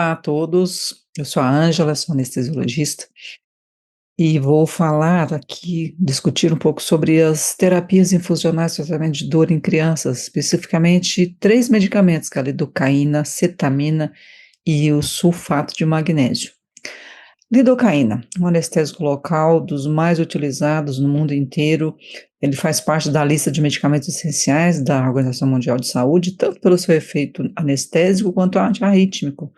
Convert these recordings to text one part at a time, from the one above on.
Olá a todos, eu sou a Ângela, sou anestesiologista e vou falar aqui, discutir um pouco sobre as terapias infusionais de tratamento de dor em crianças, especificamente três medicamentos, que é a lidocaína, cetamina e o sulfato de magnésio. Lidocaína, um anestésico local dos mais utilizados no mundo inteiro, ele faz parte da lista de medicamentos essenciais da Organização Mundial de Saúde, tanto pelo seu efeito anestésico quanto antiarrítmico.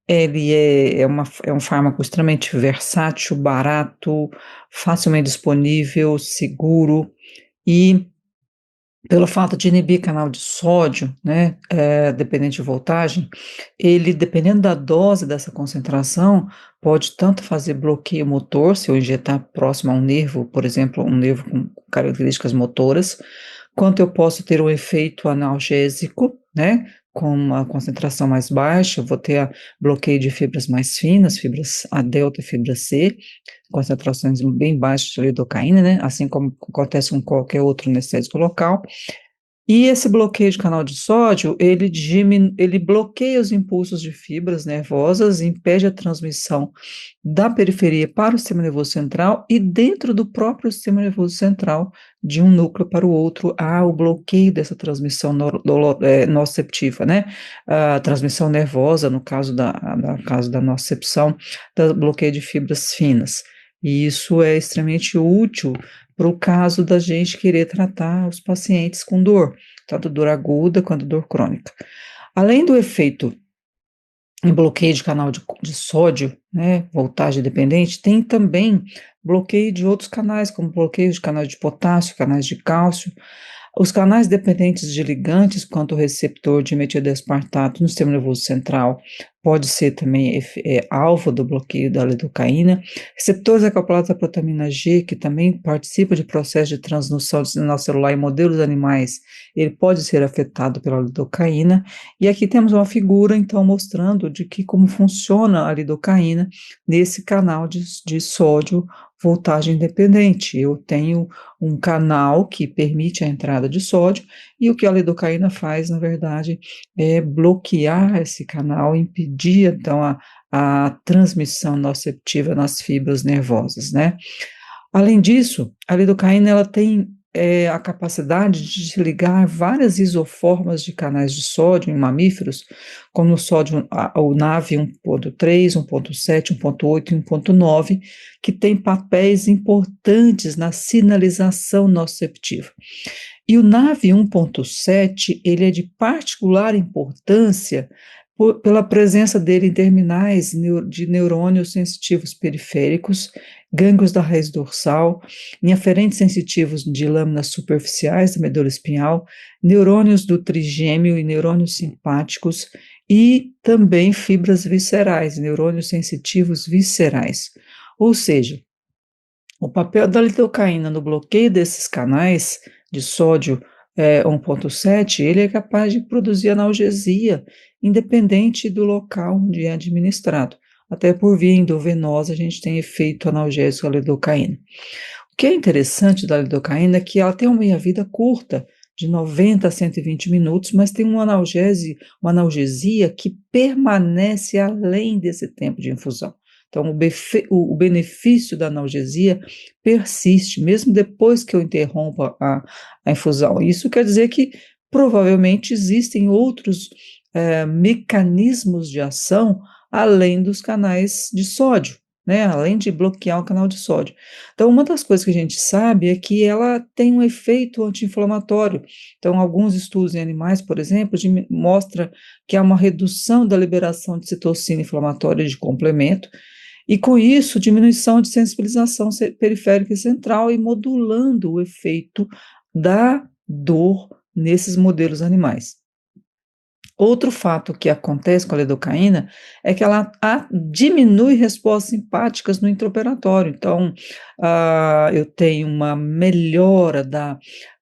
Ele é um fármaco extremamente versátil, barato, facilmente disponível, seguro e pelo fato de inibir canal de sódio, né, dependente de voltagem, ele, dependendo da dose dessa concentração, pode tanto fazer bloqueio motor, se eu injetar próximo a um nervo, por exemplo, um nervo com características motoras, quanto eu posso ter um efeito analgésico, né, com uma concentração mais baixa, vou ter bloqueio de fibras mais finas, fibras A delta e fibra C, concentrações bem baixas de lidocaína, né, assim como acontece com qualquer outro anestésico local. E esse bloqueio de canal de sódio, ele bloqueia os impulsos de fibras nervosas, impede a transmissão da periferia para o sistema nervoso central e dentro do próprio sistema nervoso central, de um núcleo para o outro, há o bloqueio dessa transmissão nociceptiva, né? A transmissão nervosa, no caso da nocicepção, do bloqueio de fibras finas. E isso é extremamente útil para o caso da gente querer tratar os pacientes com dor, tanto dor aguda quanto dor crônica. Além do efeito em bloqueio de canal de sódio, né, voltagem dependente, tem também bloqueio de outros canais, como bloqueio de canais de potássio, canais de cálcio. Os canais dependentes de ligantes, quanto ao receptor de metildoespartato no sistema nervoso central, pode ser também alvo do bloqueio da lidocaína. Receptores acoplados à protamina G, que também participa de processo de transdução de sinal celular em modelos animais, ele pode ser afetado pela lidocaína. E aqui temos uma figura, então, mostrando de que como funciona a lidocaína nesse canal de sódio voltagem dependente. Eu tenho um canal que permite a entrada de sódio, e o que a lidocaína faz, na verdade, é bloquear esse canal, impedir, então, a transmissão nociceptiva nas fibras nervosas, né? Além disso, a lidocaína, ela tem a capacidade de desligar várias isoformas de canais de sódio em mamíferos, como o sódio, o NaV 1.3, 1.7, 1.8 e 1.9, que tem papéis importantes na sinalização nociceptiva. E o NaV 1.7, ele é de particular importância pela presença dele em terminais de neurônios sensitivos periféricos, gânglios da raiz dorsal, em aferentes sensitivos de lâminas superficiais da medula espinhal, neurônios do trigêmeo e neurônios simpáticos, e também fibras viscerais, neurônios sensitivos viscerais. Ou seja, o papel da lidocaína no bloqueio desses canais de sódio 1.7, ele é capaz de produzir analgesia, independente do local onde é administrado. Até por via endovenosa, a gente tem efeito analgésico da lidocaína. O que é interessante da lidocaína é que ela tem uma meia-vida curta, de 90 a 120 minutos, mas tem uma analgesia que permanece além desse tempo de infusão. Então, o benefício da analgesia persiste, mesmo depois que eu interrompa a infusão. Isso quer dizer que provavelmente existem outros mecanismos de ação além dos canais de sódio, né? Além de bloquear o canal de sódio. Então, uma das coisas que a gente sabe é que ela tem um efeito anti-inflamatório. Então, alguns estudos em animais, por exemplo, mostram que há uma redução da liberação de citocina inflamatória de complemento, e com isso, diminuição de sensibilização periférica e central e modulando o efeito da dor nesses modelos animais. Outro fato que acontece com a lidocaína é que ela diminui respostas simpáticas no intraoperatório. Então, eu tenho uma melhora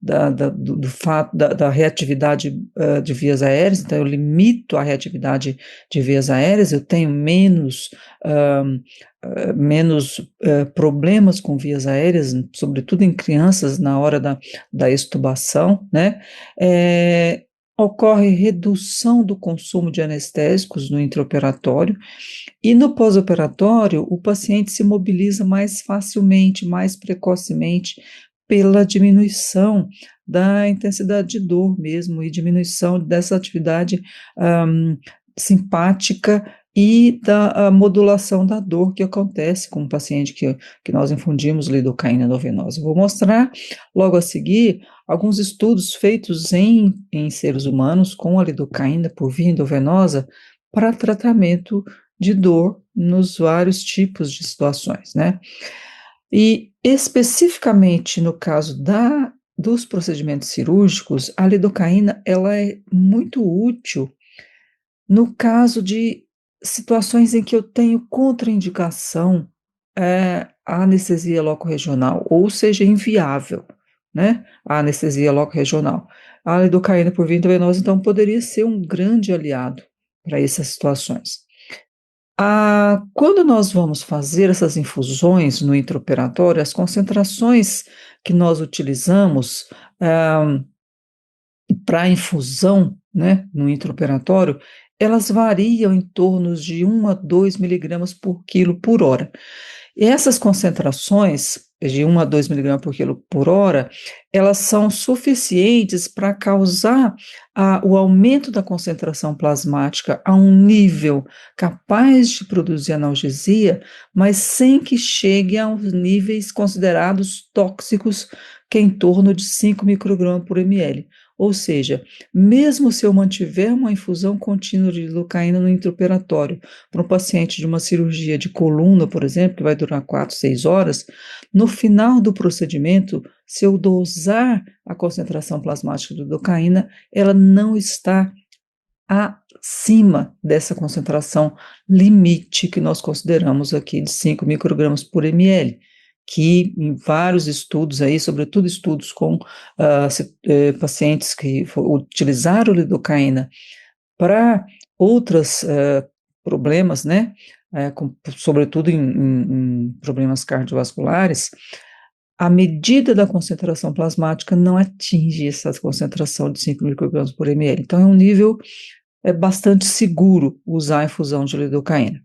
do fato da reatividade de vias aéreas, então eu limito a reatividade de vias aéreas, eu tenho menos problemas com vias aéreas, sobretudo em crianças, na hora da extubação, né? ocorre redução do consumo de anestésicos no intraoperatório e no pós-operatório o paciente se mobiliza mais facilmente, mais precocemente pela diminuição da intensidade de dor mesmo e diminuição dessa atividade hum, simpática e da modulação da dor que acontece com o paciente que nós infundimos lidocaína endovenosa. Vou mostrar logo a seguir alguns estudos feitos em seres humanos com a lidocaína por via endovenosa para tratamento de dor nos vários tipos de situações, né? E especificamente no caso dos procedimentos cirúrgicos, a lidocaína ela é muito útil no caso de situações em que eu tenho contraindicação à anestesia locorregional, ou seja, inviável, né, a anestesia locorregional. A lidocaína por via intravenosa, então, poderia ser um grande aliado para essas situações. Quando nós vamos fazer essas infusões no intraoperatório, as concentrações que nós utilizamos para infusão, né, no intraoperatório, elas variam em torno de 1 a 2 miligramas por quilo por hora. E essas concentrações de 1 a 2 miligramas por quilo por hora, elas são suficientes para causar o aumento da concentração plasmática a um nível capaz de produzir analgesia, mas sem que chegue aos níveis considerados tóxicos, que é em torno de 5 microgramas por ml. Ou seja, mesmo se eu mantiver uma infusão contínua de lidocaína no intraoperatório para um paciente de uma cirurgia de coluna, por exemplo, que vai durar 4, 6 horas, no final do procedimento, se eu dosar a concentração plasmática de lidocaína, ela não está acima dessa concentração limite que nós consideramos aqui de 5 microgramas por ml, que em vários estudos aí, sobretudo estudos com pacientes que utilizaram lidocaína para outros problemas, né, sobretudo em problemas cardiovasculares, a medida da concentração plasmática não atinge essa concentração de 5 microgramas por ml. Então, é um nível bastante seguro usar a infusão de lidocaína.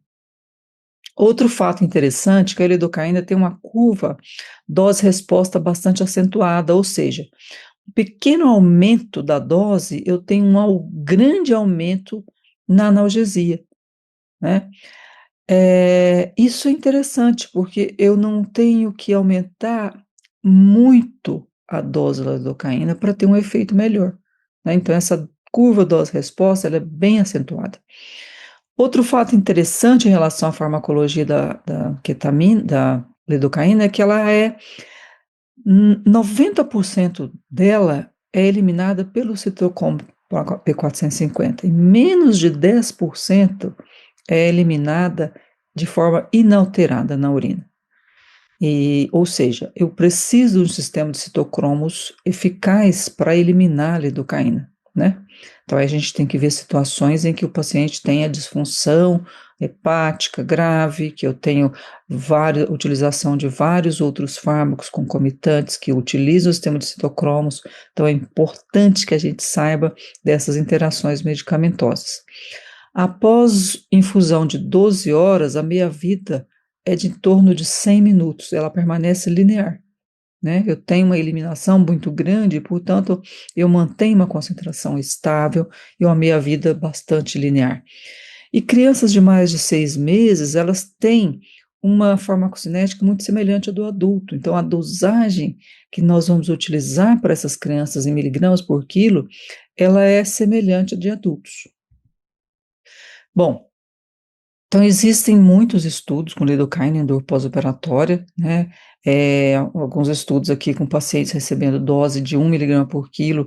Outro fato interessante é que a lidocaína tem uma curva dose-resposta bastante acentuada, ou seja, um pequeno aumento da dose, eu tenho um grande aumento na analgesia, né? Isso é interessante, porque eu não tenho que aumentar muito a dose da lidocaína para ter um efeito melhor, né? Então, essa curva dose-resposta, ela é bem acentuada. Outro fato interessante em relação à farmacologia da ketamina, da lidocaína, é que ela 90% dela é eliminada pelo citocromo P450 e menos de 10% é eliminada de forma inalterada na urina. Ou seja, eu preciso de um sistema de citocromos eficaz para eliminar a lidocaína, né? Então, a gente tem que ver situações em que o paciente tenha disfunção hepática grave, que eu tenho utilização de vários outros fármacos concomitantes que utilizam o sistema de citocromos. Então, é importante que a gente saiba dessas interações medicamentosas. Após infusão de 12 horas, a meia-vida é de em torno de 100 minutos, ela permanece linear, né? Eu tenho uma eliminação muito grande, portanto, eu mantenho uma concentração estável e uma meia-vida bastante linear. E crianças de mais de 6 meses, elas têm uma farmacocinética muito semelhante à do adulto. Então, a dosagem que nós vamos utilizar para essas crianças em miligramas por quilo, ela é semelhante à de adultos. Bom, então existem muitos estudos com lidocaína em dor pós-operatória, né? Alguns estudos aqui com pacientes recebendo dose de 1 miligrama por quilo,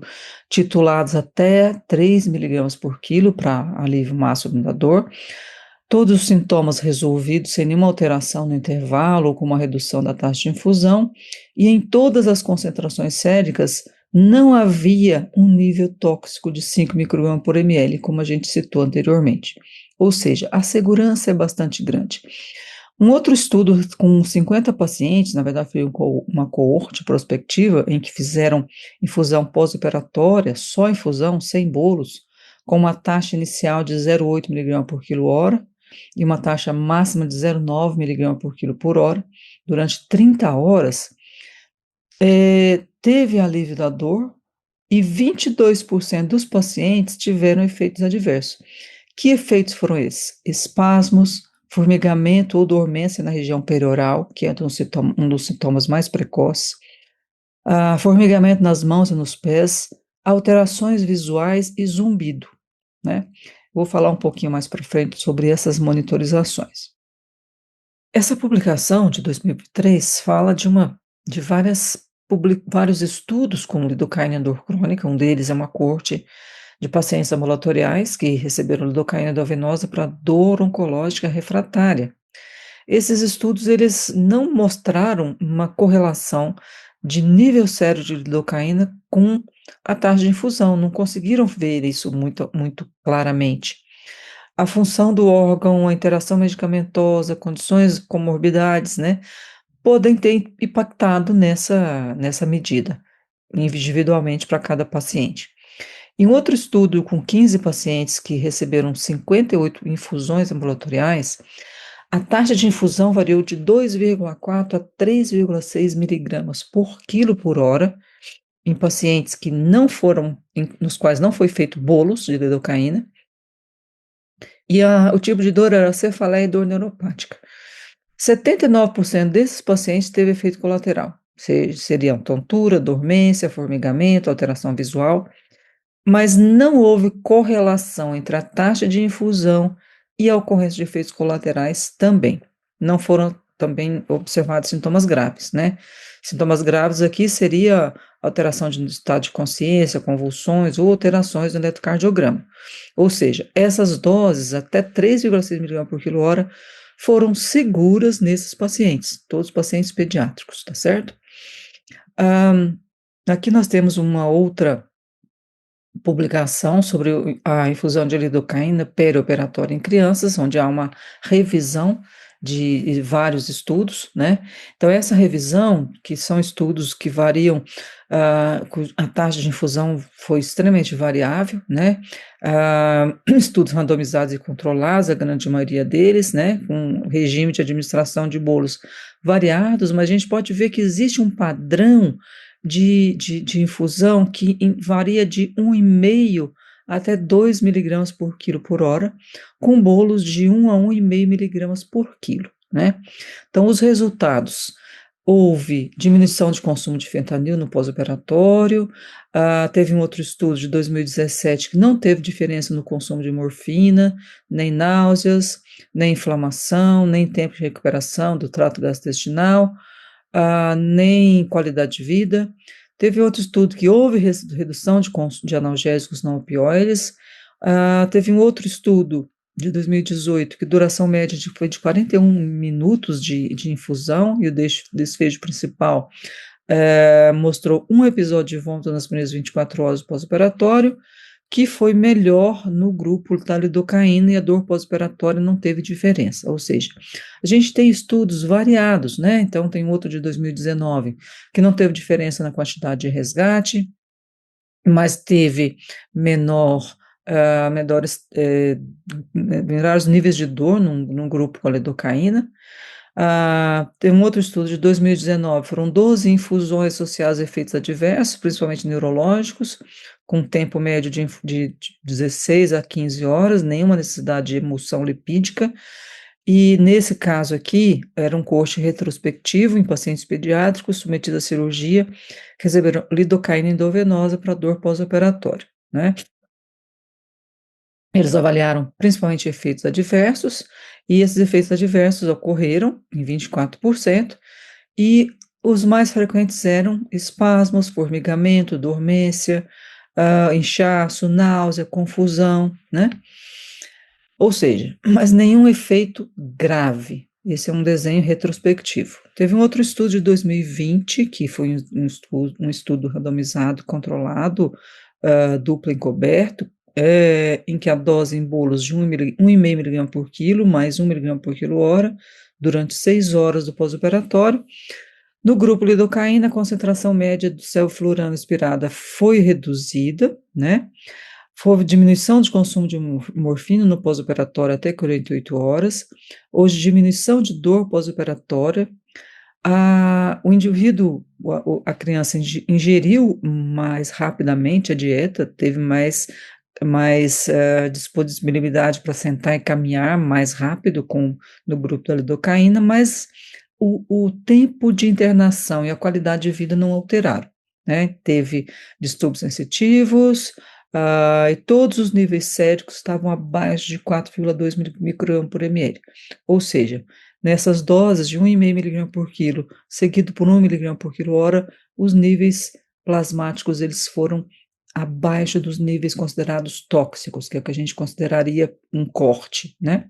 titulados até 3 miligramas por quilo para alívio máximo da dor. Todos os sintomas resolvidos sem nenhuma alteração no intervalo ou com uma redução da taxa de infusão, e em todas as concentrações séricas não havia um nível tóxico de 5 microgramas por ml, como a gente citou anteriormente. Ou seja, a segurança é bastante grande. Um outro estudo com 50 pacientes, na verdade foi uma coorte prospectiva, em que fizeram infusão pós-operatória, só infusão, sem bolos, com uma taxa inicial de 0,8 mg por quilo hora e uma taxa máxima de 0,9 mg por quilo por hora, durante 30 horas, teve alívio da dor e 22% dos pacientes tiveram efeitos adversos. Que efeitos foram esses? Espasmos, formigamento ou dormência na região perioral, que é um dos sintomas mais precoces, formigamento nas mãos e nos pés, alterações visuais e zumbido, né? Vou falar um pouquinho mais para frente sobre essas monitorizações. Essa publicação de 2003 fala de vários estudos com lidocaína e dor crônica. Um deles é uma coorte de pacientes ambulatoriais que receberam lidocaína endovenosa para dor oncológica refratária. Esses estudos, eles não mostraram uma correlação de nível sério de lidocaína com a taxa de infusão, não conseguiram ver isso muito claramente. A função do órgão, a interação medicamentosa, condições, comorbidades, né, podem ter impactado nessa medida, individualmente para cada paciente. Em outro estudo com 15 pacientes que receberam 58 infusões ambulatoriais, a taxa de infusão variou de 2,4 a 3,6 miligramas por quilo por hora em pacientes que não foram, nos quais não foi feito bolos de lidocaína, e o tipo de dor era cefaleia e dor neuropática. 79% desses pacientes teve efeito colateral, seriam tontura, dormência, formigamento, alteração visual, mas não houve correlação entre a taxa de infusão e a ocorrência de efeitos colaterais também. Não foram também observados sintomas graves, né? Sintomas graves aqui seria alteração de estado de consciência, convulsões ou alterações do eletrocardiograma. Ou seja, essas doses, até 3,6 mg por quilo hora, foram seguras nesses pacientes, todos os pacientes pediátricos, tá certo? Aqui nós temos uma outra publicação sobre a infusão de lidocaína perioperatória em crianças, onde há uma revisão de vários estudos, né? Então, essa revisão, que são estudos que variam, a taxa de infusão foi extremamente variável, né? Estudos randomizados e controlados, a grande maioria deles, né? Com regime de administração de bolos variados, mas a gente pode ver que existe um padrão de infusão que varia de 1,5 até 2 miligramas por quilo por hora, com bolos de 1 a 1,5 miligramas por quilo, né? Então, os resultados: houve diminuição de consumo de fentanil no pós-operatório, teve um outro estudo de 2017 que não teve diferença no consumo de morfina, nem náuseas, nem inflamação, nem tempo de recuperação do trato gastrointestinal, nem qualidade de vida. Teve outro estudo que houve redução de analgésicos não opioides. Teve um outro estudo de 2018 que duração média foi de 41 minutos de infusão, e o desfecho principal mostrou um episódio de vômito nas primeiras 24 horas do pós-operatório, que foi melhor no grupo da lidocaína, e a dor pós-operatória não teve diferença. Ou seja, a gente tem estudos variados, né? Então, tem outro de 2019 que não teve diferença na quantidade de resgate, mas teve menores níveis de dor num grupo com a lidocaína. Tem um outro estudo de 2019, foram 12 infusões associadas a efeitos adversos, principalmente neurológicos, com tempo médio de 16 a 15 horas, nenhuma necessidade de emulsão lipídica, e nesse caso aqui, era um coorte retrospectivo em pacientes pediátricos submetidos à cirurgia, que receberam lidocaína endovenosa para dor pós-operatória, né? Eles avaliaram principalmente efeitos adversos, e esses efeitos adversos ocorreram em 24%, e os mais frequentes eram espasmos, formigamento, dormência, inchaço, náusea, confusão, né? Ou seja, mas nenhum efeito grave. Esse é um desenho retrospectivo. Teve um outro estudo de 2020, que foi um estudo randomizado, controlado, duplo encoberto, em que a dose em bolos de 1,5 mg por quilo, mais 1 mg por quilo hora, durante 6 horas do pós-operatório. No grupo lidocaína, a concentração média do sevoflurano expirada foi reduzida, né? Houve diminuição de consumo de morfina no pós-operatório até 48 horas. Houve diminuição de dor pós-operatória. O indivíduo, a criança ingeriu mais rapidamente a dieta, teve mais disponibilidade para sentar e caminhar mais rápido no grupo da lidocaína, mas o tempo de internação e a qualidade de vida não alteraram, né? Teve distúrbios sensitivos, e todos os níveis séricos estavam abaixo de 4,2 micrograma por ml, ou seja, nessas doses de 1,5 mg por quilo, seguido por 1 mg por quilo hora, os níveis plasmáticos eles foram abaixo dos níveis considerados tóxicos, que é o que a gente consideraria um corte, né?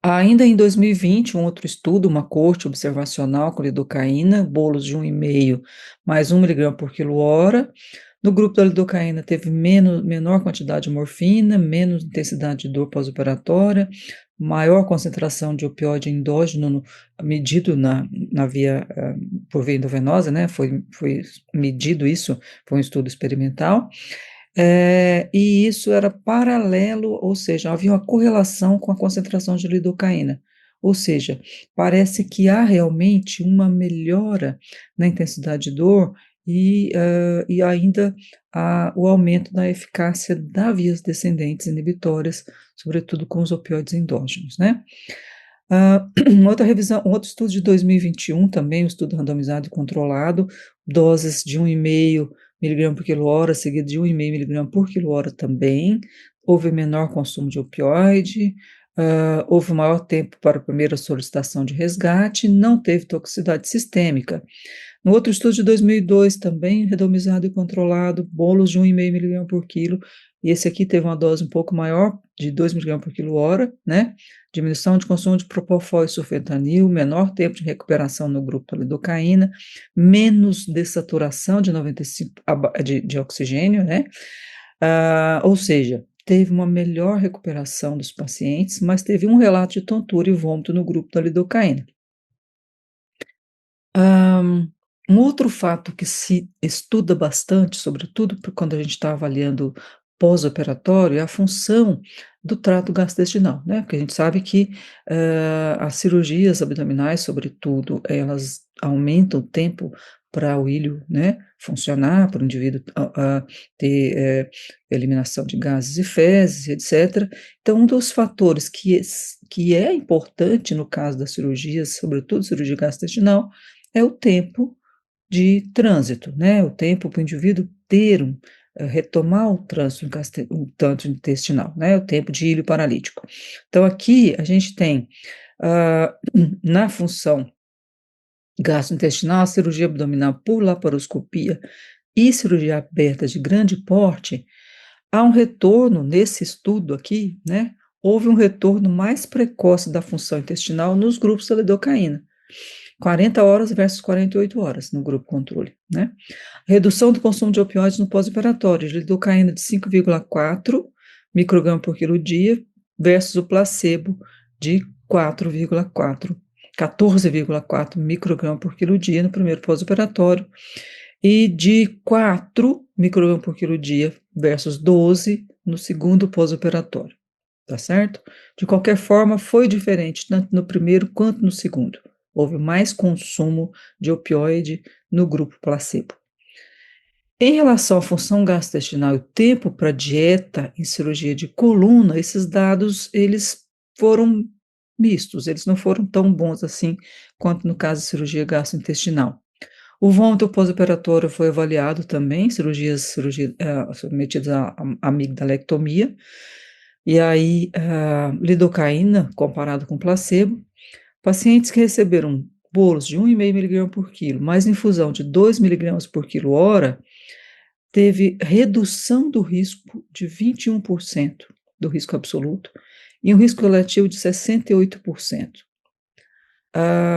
Ainda em 2020, um outro estudo, uma corte observacional com lidocaína, bolos de 1,5 mais 1 mg por quilo hora. No grupo da lidocaína teve menor quantidade de morfina, menos intensidade de dor pós-operatória, maior concentração de opioide endógeno medido por via endovenosa, né? Foi medido isso, foi um estudo experimental. E isso era paralelo, ou seja, havia uma correlação com a concentração de lidocaína. Ou seja, parece que há realmente uma melhora na intensidade de dor e ainda o aumento da eficácia das vias descendentes inibitórias, sobretudo com os opioides endógenos, né? Outra revisão, um outro estudo de 2021 também, um estudo randomizado e controlado, doses de 1,5 mg por quilo hora, seguido de 1,5 mg por quilo hora também, houve menor consumo de opioide, houve maior tempo para a primeira solicitação de resgate, não teve toxicidade sistêmica. No outro estudo de 2002 também, randomizado e controlado, bolos de 1,5 mg por quilo, e esse aqui teve uma dose um pouco maior, de 2 mg por quilo hora, né? Diminuição de consumo de propofol e sulfentanil, menor tempo de recuperação no grupo da lidocaína, menos dessaturação de 95 de oxigênio, né? Ou seja, teve uma melhor recuperação dos pacientes, mas teve um relato de tontura e vômito no grupo da lidocaína. Um outro fato que se estuda bastante, sobretudo quando a gente está avaliando pós-operatório, é a função do trato gastrointestinal, né? Porque a gente sabe que as cirurgias abdominais, sobretudo, elas aumentam o tempo para o ilho, né, funcionar, para o indivíduo ter eliminação de gases e fezes, etc. Então, um dos fatores que é importante no caso das cirurgias, sobretudo cirurgia gastrointestinal, é o tempo de trânsito, né? O tempo para o indivíduo retomar o trânsito intestinal, né? O tempo de ilho paralítico. Então, aqui a gente tem, na função gastrointestinal, a cirurgia abdominal por laparoscopia e cirurgia aberta de grande porte, há um retorno nesse estudo aqui, né? Houve um retorno mais precoce da função intestinal nos grupos da lidocaína. 40 horas versus 48 horas no grupo controle, né? Redução do consumo de opioides no pós-operatório, de lidocaína de 5,4 micrograma por quilo dia versus o placebo de 14,4 micrograma por quilo dia no primeiro pós-operatório e de 4 micrograma por quilo dia versus 12 no segundo pós-operatório, tá certo? De qualquer forma, foi diferente tanto no primeiro quanto no segundo. Houve mais consumo de opioide no grupo placebo. Em relação à função gastrointestinal e o tempo para dieta em cirurgia de coluna, esses dados eles foram mistos, eles não foram tão bons assim quanto no caso de cirurgia gastrointestinal. O vômito pós-operatório foi avaliado também, cirurgias submetidas à amigdalectomia, e aí lidocaína comparado com placebo. Pacientes que receberam bolos de 1,5 mg por quilo, mais infusão de 2 mg por quilo hora, teve redução do risco de 21% do risco absoluto e um risco relativo de 68%.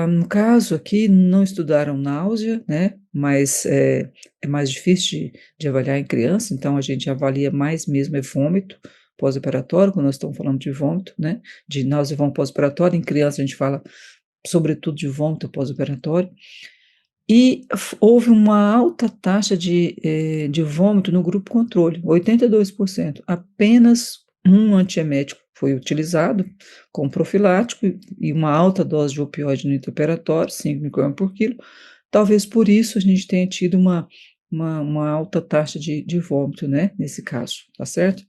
No caso aqui, não estudaram náusea, né? Mas é mais difícil de avaliar em criança, então a gente avalia mais mesmo vômito, pós-operatório, quando nós estamos falando de vômito, né, de náusea e vômito pós-operatório. Em criança a gente fala sobretudo de vômito pós-operatório. E houve uma alta taxa de vômito no grupo controle, 82%. Apenas um antiemético foi utilizado como profilático e uma alta dose de opioide no intraoperatório, 5 microgramas por quilo. Talvez por isso a gente tenha tido uma alta taxa de vômito, né, nesse caso, tá certo?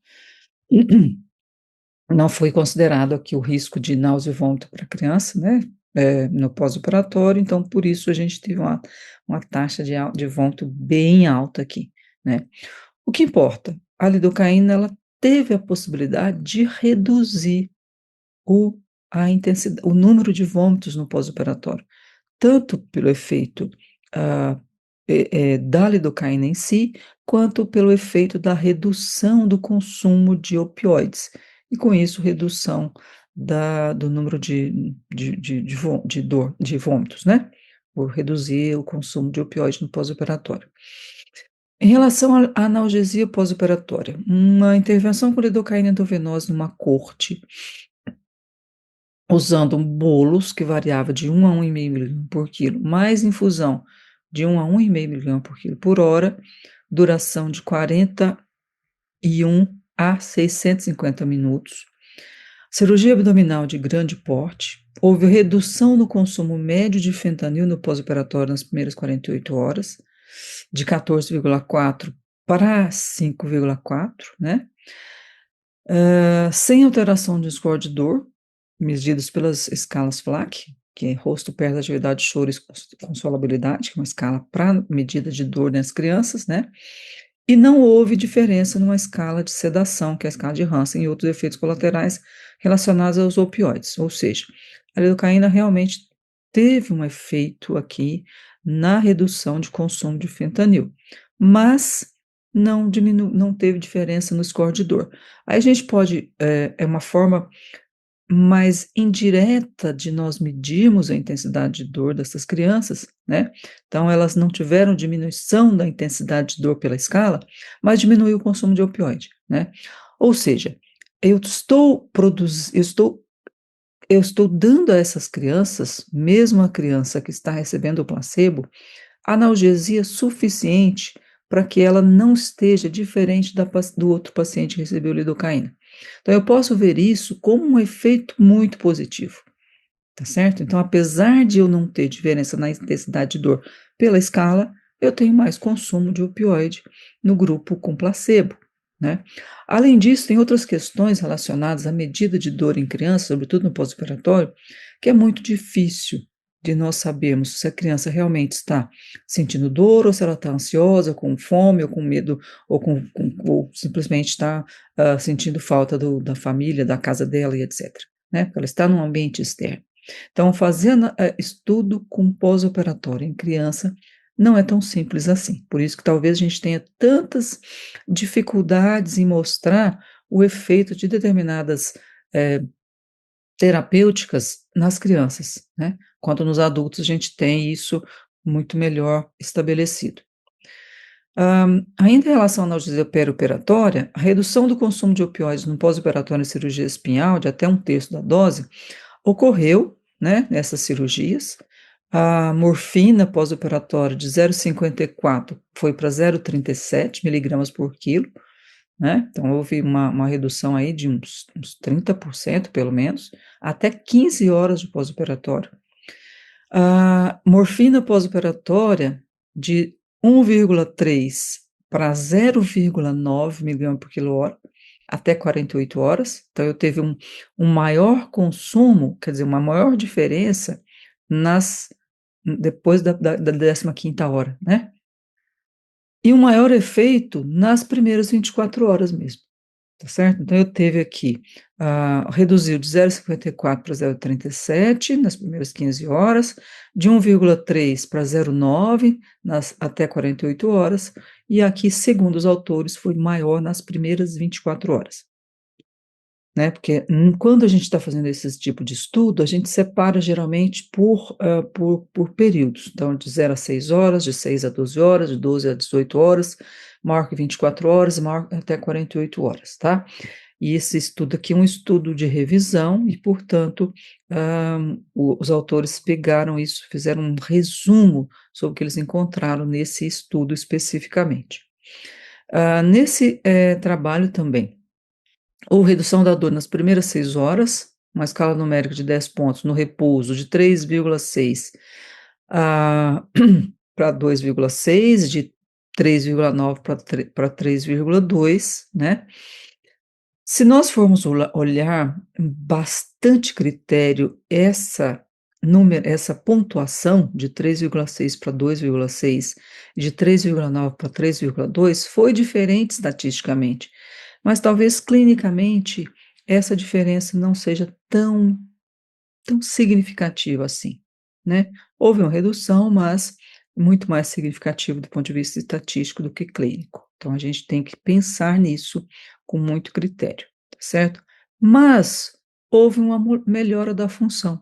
Não foi considerado aqui o risco de náusea e vômito para criança, né, no pós-operatório, então por isso a gente teve uma taxa de vômito bem alta aqui, né. O que importa, a lidocaína ela teve a possibilidade de reduzir o o número de vômitos no pós-operatório, tanto pelo efeito, ah, da lidocaína em si, quanto pelo efeito da redução do consumo de opioides, e com isso redução do número de vômitos, né, por reduzir o consumo de opioide no pós-operatório. Em relação à analgesia pós-operatória, uma intervenção com lidocaína endovenosa numa corte, usando bolos que variava de 1 a 1,5 miligrama por quilo, mais infusão de 1 a 1,5 miligrama por quilo por hora, duração de 41 a 650 minutos. Cirurgia abdominal de grande porte, houve redução no consumo médio de fentanil no pós-operatório nas primeiras 48 horas, de 14,4 para 5,4, né? Sem alteração do score de dor, medidos pelas escalas FLAC, que é rosto, perda, atividade, choro e consolabilidade, que é uma escala para medida de dor nas crianças, né? E não houve diferença numa escala de sedação, que é a escala de Hansen, e outros efeitos colaterais relacionados aos opioides. Ou seja, a lidocaína realmente teve um efeito aqui na redução de consumo de fentanil, mas não teve diferença no score de dor. Aí a gente pode, é uma forma mais indireta de nós medirmos a intensidade de dor dessas crianças, né? Então, elas não tiveram diminuição da intensidade de dor pela escala, mas diminuiu o consumo de opioide, né? Ou seja, eu estou dando a essas crianças, mesmo a criança que está recebendo o placebo, analgesia suficiente para que ela não esteja diferente do outro paciente que recebeu lidocaína. Então, eu posso ver isso como um efeito muito positivo, tá certo? Então, apesar de eu não ter diferença na intensidade de dor pela escala, eu tenho mais consumo de opioide no grupo com placebo, né? Além disso, tem outras questões relacionadas à medida de dor em criança, sobretudo no pós-operatório, que é muito difícil de nós sabermos se a criança realmente está sentindo dor ou se ela está ansiosa, com fome ou com medo ou simplesmente está sentindo falta da família, da casa dela e etc, né? Porque ela está num ambiente externo. Então, fazendo estudo com pós-operatório em criança não é tão simples assim. Por isso que talvez a gente tenha tantas dificuldades em mostrar o efeito de determinadas terapêuticas nas crianças, né? Quando nos adultos a gente tem isso muito melhor estabelecido. Ainda em relação à analgesia perioperatória, a redução do consumo de opioides no pós-operatório em cirurgia espinhal de até 1/3 da dose ocorreu, né, nessas cirurgias. A morfina pós-operatória de 0,54 foi para 0,37 miligramas por quilo, né? Então houve uma redução aí de uns 30% pelo menos, até 15 horas de pós-operatório. A morfina pós-operatória de 1,3 para 0,9 miligrama por quilo-hora, até 48 horas. Então eu teve um maior consumo, quer dizer, uma maior diferença depois da 15ª hora, né? E um maior efeito nas primeiras 24 horas mesmo, tá certo? Então eu teve aqui, reduziu de 0,54 para 0,37 nas primeiras 15 horas, de 1,3 para 0,9 até 48 horas, e aqui, segundo os autores, foi maior nas primeiras 24 horas. Né, porque quando a gente está fazendo esse tipo de estudo, a gente separa geralmente por períodos, então de 0 a 6 horas, de 6 a 12 horas, de 12 a 18 horas, maior que 24 horas, maior até 48 horas, tá? e esse estudo aqui é um estudo de revisão e, portanto, os autores pegaram isso, fizeram um resumo sobre o que eles encontraram nesse estudo especificamente. Nesse trabalho também, houve redução da dor nas primeiras 6 horas, uma escala numérica de 10 pontos, no repouso de 3,6 para 2,6, de 3,9 para 3,2, né? Se nós formos olhar bastante critério essa pontuação de 3,6 para 2,6 e de 3,9 para 3,2 foi diferente estatisticamente, mas talvez clinicamente essa diferença não seja tão significativa assim, né. Houve uma redução, mas muito mais significativa do ponto de vista estatístico do que clínico. Então a gente tem que pensar nisso com muito critério, tá certo? Mas houve uma melhora da função,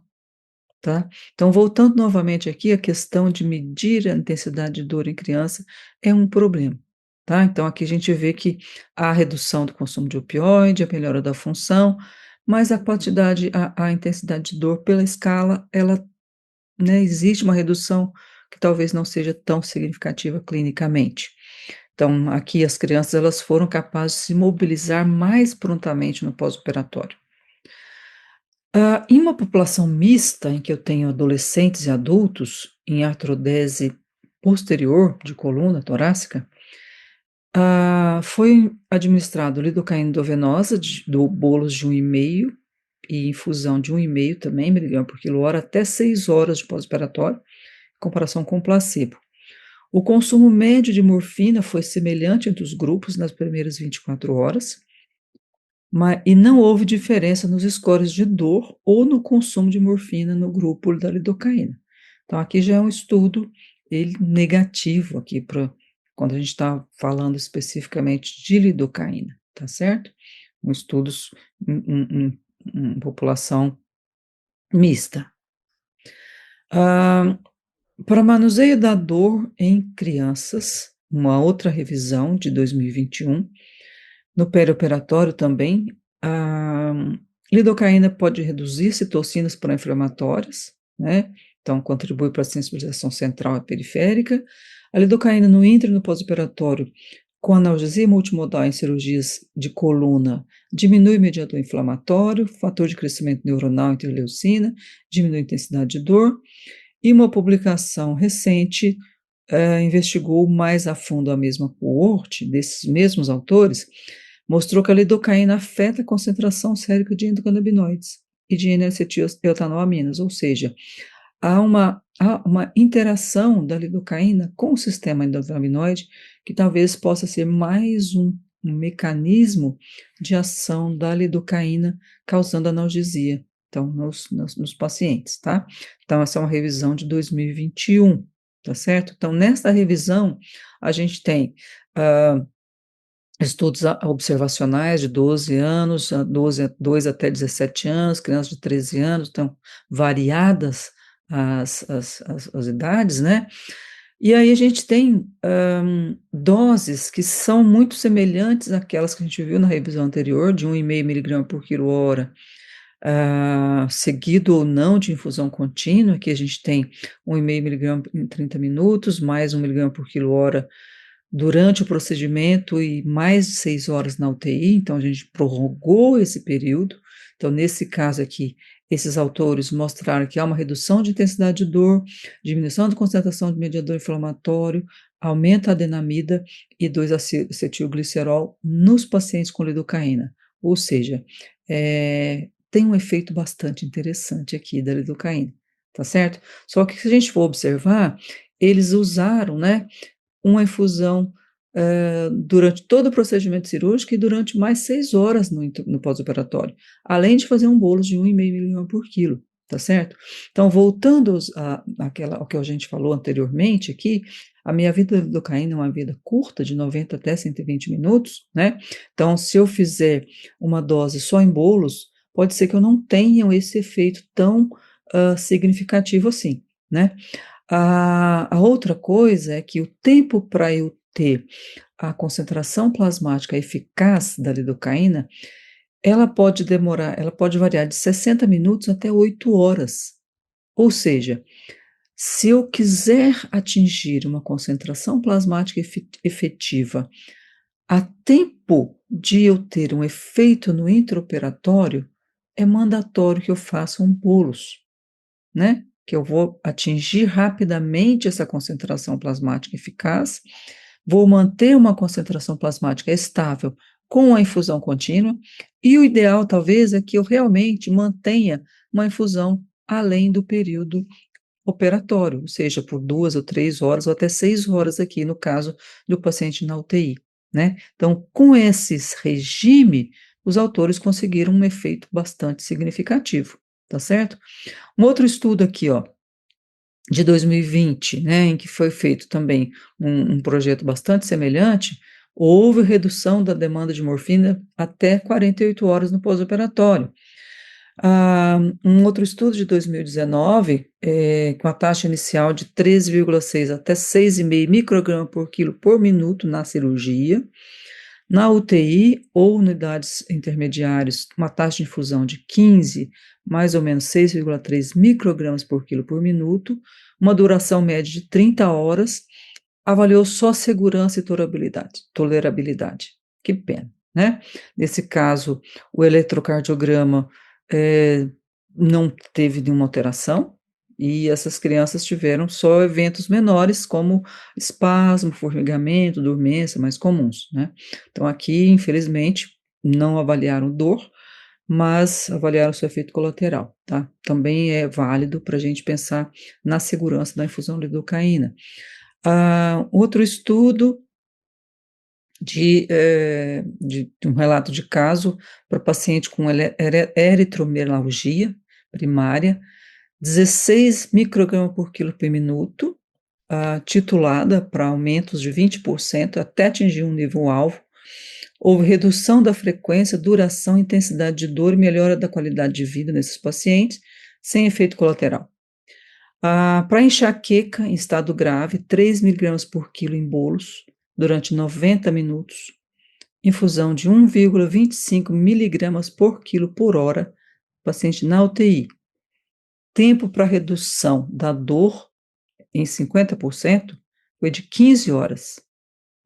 tá. Então voltando novamente aqui, a questão de medir a intensidade de dor em criança é um problema, tá. Então aqui a gente vê que há redução do consumo de opioide, a melhora da função, mas a quantidade a intensidade de dor pela escala, ela, né, existe uma redução que talvez não seja tão significativa clinicamente. Então, aqui as crianças elas foram capazes de se mobilizar mais prontamente no pós-operatório. Em uma população mista, em que eu tenho adolescentes e adultos em artrodese posterior de coluna torácica, foi administrado lidocaína endovenosa do bolos de 1,5 e infusão de 1,5 também, miligrama por quilo-hora, até 6 horas de pós-operatório, em comparação com o placebo. O consumo médio de morfina foi semelhante entre os grupos nas primeiras 24 horas, e não houve diferença nos scores de dor ou no consumo de morfina no grupo da lidocaína. Então, aqui já é um estudo ele negativo aqui para quando a gente está falando especificamente de lidocaína, tá certo? Um estudos em população mista. Para manuseio da dor em crianças, uma outra revisão de 2021, no perioperatório também, a lidocaína pode reduzir citocinas pró-inflamatórias, né, então contribui para a sensibilização central e periférica. A lidocaína no intra e no pós-operatório, com analgesia multimodal em cirurgias de coluna, diminui o mediador inflamatório, fator de crescimento neuronal interleucina, diminui a intensidade de dor. E uma publicação recente investigou mais a fundo a mesma coorte desses mesmos autores, mostrou que a lidocaína afeta a concentração sérica de endocannabinoides e de N-acetil-etanolaminas, ou seja, há uma interação da lidocaína com o sistema endocannabinoide que talvez possa ser mais um mecanismo de ação da lidocaína causando analgesia, então, nos pacientes, tá? Então, essa é uma revisão de 2021, tá certo? Então, nessa revisão, a gente tem estudos observacionais de 12 anos, 2 até 17 anos, crianças de 13 anos, então, variadas as idades, né? E aí a gente tem doses que são muito semelhantes àquelas que a gente viu na revisão anterior, de 1,5 miligrama por quilo-hora, seguido ou não de infusão contínua, que a gente tem 1,5 miligrama em 30 minutos, mais 1 miligrama por quilo-hora durante o procedimento e mais de 6 horas na UTI, então a gente prorrogou esse período. Então, nesse caso aqui, esses autores mostraram que há uma redução de intensidade de dor, diminuição da concentração de mediador inflamatório, aumenta a adenamida e 2-acetilglicerol nos pacientes com lidocaína. Ou seja, tem um efeito bastante interessante aqui da lidocaína, tá certo? Só que se a gente for observar, eles usaram, né, uma infusão durante todo o procedimento cirúrgico e durante mais 6 horas no pós-operatório, além de fazer um bolo de 1,5 miligrama por quilo, tá certo? Então, voltando ao que a gente falou anteriormente aqui, a minha vida de lidocaína é uma vida curta, de 90 até 120 minutos, né? Então, se eu fizer uma dose só em bolos, pode ser que eu não tenha esse efeito tão significativo assim, né? A outra coisa é que o tempo para eu ter a concentração plasmática eficaz da lidocaína ela pode variar de 60 minutos até 8 horas. Ou seja, se eu quiser atingir uma concentração plasmática efetiva a tempo de eu ter um efeito no intraoperatório, é mandatório que eu faça um bolus, né? Que eu vou atingir rapidamente essa concentração plasmática eficaz, vou manter uma concentração plasmática estável com a infusão contínua, e o ideal, talvez, é que eu realmente mantenha uma infusão além do período operatório, ou seja, por 2 ou 3 horas, ou até 6 horas aqui, no caso do paciente na UTI, né? Então, com esses regime, os autores conseguiram um efeito bastante significativo, tá certo? Um outro estudo aqui, ó, de 2020, né, em que foi feito também um projeto bastante semelhante, houve redução da demanda de morfina até 48 horas no pós-operatório. Um outro estudo de 2019, com a taxa inicial de 13,6 até 6,5 microgramas por quilo por minuto na cirurgia, na UTI ou unidades intermediárias, uma taxa de infusão de 15, mais ou menos 6,3 microgramas por quilo por minuto, uma duração média de 30 horas, avaliou só segurança e tolerabilidade. Que pena, né? Nesse caso, o eletrocardiograma não teve nenhuma alteração, e essas crianças tiveram só eventos menores, como espasmo, formigamento, dormência, mais comuns, né? Então, aqui, infelizmente, não avaliaram dor, mas avaliaram seu efeito colateral, tá? Também é válido para a gente pensar na segurança da infusão de lidocaína. Outro estudo de um relato de caso para paciente com eritromelalgia primária, 16 microgramas por quilo por minuto, titulada para aumentos de 20% até atingir um nível alvo. Houve redução da frequência, duração, intensidade de dor e melhora da qualidade de vida nesses pacientes, sem efeito colateral. Para enxaqueca em estado grave, 3 miligramas por quilo em bolos, durante 90 minutos, infusão de 1,25 miligramas por quilo por hora, paciente na UTI. Tempo para redução da dor em 50% foi de 15 horas,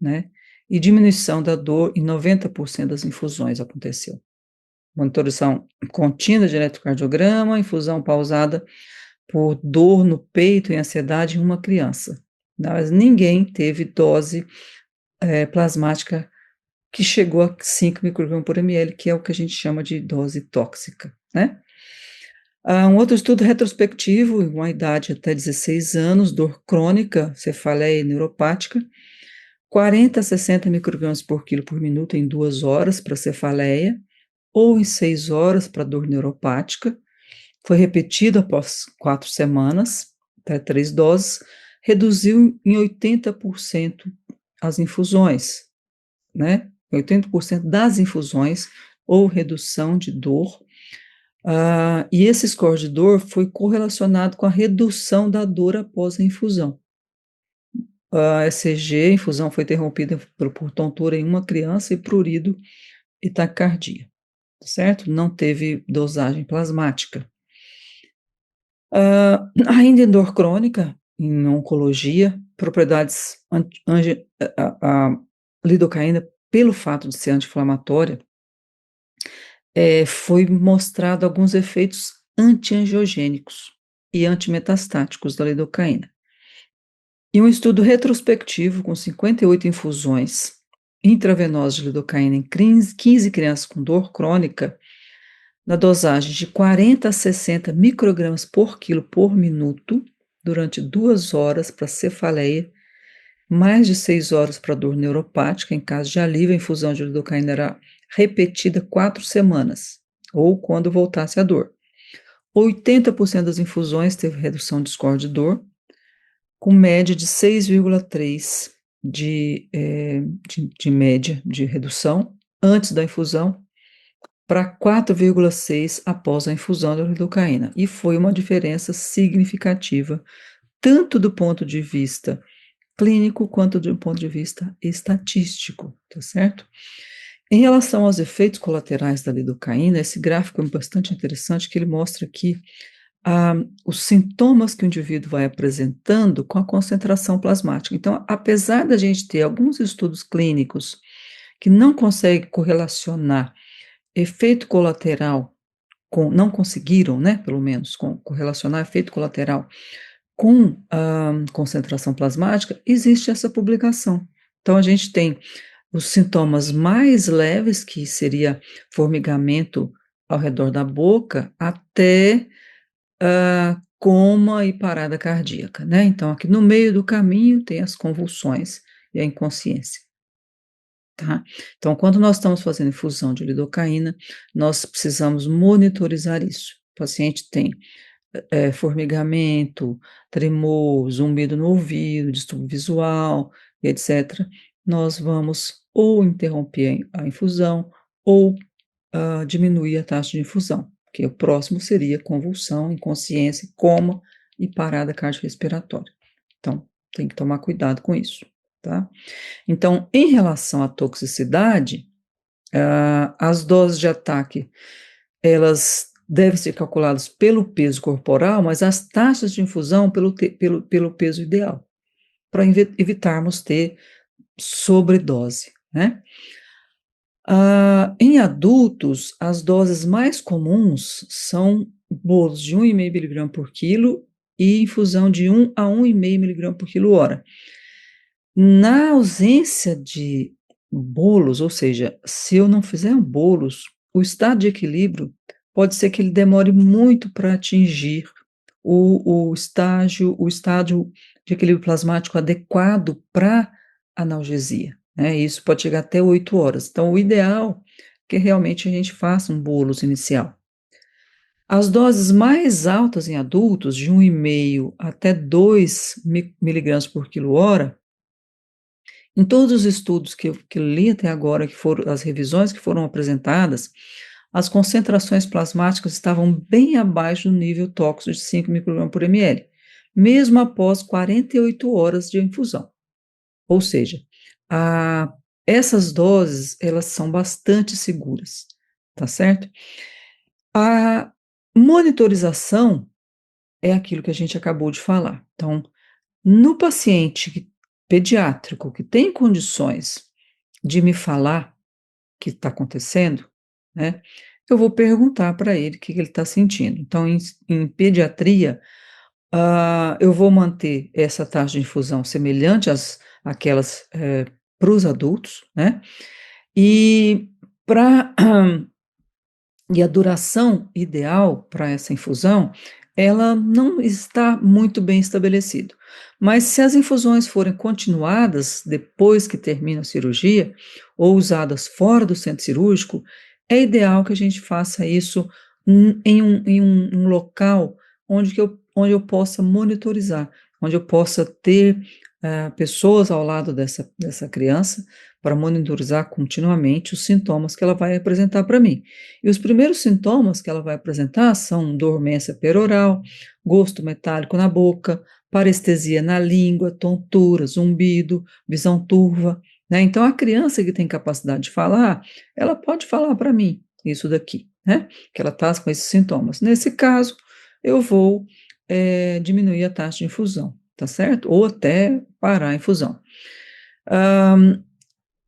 né? E diminuição da dor em 90% das infusões aconteceu. Monitorização contínua de eletrocardiograma, infusão pausada por dor no peito e ansiedade em uma criança. Mas ninguém teve dose plasmática que chegou a 5 microgramas por ml, que é o que a gente chama de dose tóxica, né? Um outro estudo retrospectivo, em uma idade até 16 anos, dor crônica, cefaleia neuropática, 40 a 60 microgramas por quilo por minuto em 2 horas para cefaleia, ou em 6 horas para dor neuropática. Foi repetido após 4 semanas, até 3 doses, reduziu em 80% as infusões, né? 80% das infusões ou redução de dor. E esse score de dor foi correlacionado com a redução da dor após a infusão. A ECG, a infusão foi interrompida por tontura em uma criança e prurido e taquicardia, certo? Não teve dosagem plasmática. Ainda em dor crônica, em oncologia, propriedades a lidocaína, pelo fato de ser anti-inflamatória, foi mostrado alguns efeitos antiangiogênicos e antimetastáticos da lidocaína. E um estudo retrospectivo com 58 infusões intravenosas de lidocaína em 15 crianças com dor crônica, na dosagem de 40 a 60 microgramas por quilo por minuto, durante 2 horas para cefaleia, mais de 6 horas para dor neuropática. Em caso de alívio, a infusão de lidocaína era repetida 4 semanas, ou quando voltasse a dor. 80% das infusões teve redução de score de dor, com média de 6,3 de média de redução antes da infusão, para 4,6 após a infusão da lidocaína. E foi uma diferença significativa, tanto do ponto de vista clínico quanto do ponto de vista estatístico, tá certo? Em relação aos efeitos colaterais da lidocaína, esse gráfico é bastante interessante, que ele mostra aqui os sintomas que o indivíduo vai apresentando com a concentração plasmática. Então, apesar da gente ter alguns estudos clínicos que não conseguem correlacionar efeito colateral não conseguiram, né, pelo menos, correlacionar efeito colateral com a concentração plasmática, existe essa publicação. Então, a gente tem os sintomas mais leves, que seria formigamento ao redor da boca, até coma e parada cardíaca, né? Então, aqui no meio do caminho tem as convulsões e a inconsciência, tá? Então, quando nós estamos fazendo infusão de lidocaína, nós precisamos monitorizar isso. O paciente tem formigamento, tremor, zumbido no ouvido, distúrbio visual, etc. Nós vamos ou interromper a infusão ou diminuir a taxa de infusão, porque o próximo seria convulsão, inconsciência, coma e parada cardiorrespiratória. Então, tem que tomar cuidado com isso, tá? Então, em relação à toxicidade, as doses de ataque, elas devem ser calculadas pelo peso corporal, mas as taxas de infusão pelo peso ideal, para evitarmos ter sobredose, né? Em adultos, as doses mais comuns são bolos de 1,5 miligrama por quilo e infusão de 1 a 1,5 miligrama por quilo hora. Na ausência de bolos, ou seja, se eu não fizer bolos, o estado de equilíbrio pode ser que ele demore muito para atingir o estádio de equilíbrio plasmático adequado para analgesia, né? Isso pode chegar até 8 horas. Então, o ideal é que realmente a gente faça um bolos inicial. As doses mais altas em adultos, de 1,5 até 2 miligramas por quilo hora, em todos os estudos que eu li até agora, que foram as revisões que foram apresentadas, as concentrações plasmáticas estavam bem abaixo do nível tóxico de 5 microgramas por ml, mesmo após 48 horas de infusão. Ou seja, essas doses, elas são bastante seguras, tá certo? A monitorização é aquilo que a gente acabou de falar. Então, no paciente pediátrico que tem condições de me falar o que está acontecendo, né, eu vou perguntar para ele o que ele está sentindo. Então, em pediatria, eu vou manter essa taxa de infusão semelhante àquelas para os adultos, né, e para e a duração ideal para essa infusão, ela não está muito bem estabelecida. Mas se as infusões forem continuadas depois que termina a cirurgia, ou usadas fora do centro cirúrgico, é ideal que a gente faça isso em um local onde eu possa monitorizar, onde eu possa ter pessoas ao lado dessa criança para monitorizar continuamente os sintomas que ela vai apresentar para mim. E os primeiros sintomas que ela vai apresentar são dormência peroral, gosto metálico na boca, parestesia na língua, tontura, zumbido, visão turva, né? Então, a criança que tem capacidade de falar, ela pode falar para mim isso daqui, né? Que ela está com esses sintomas. Nesse caso, eu vou diminuir a taxa de infusão, tá certo? Ou até parar a infusão.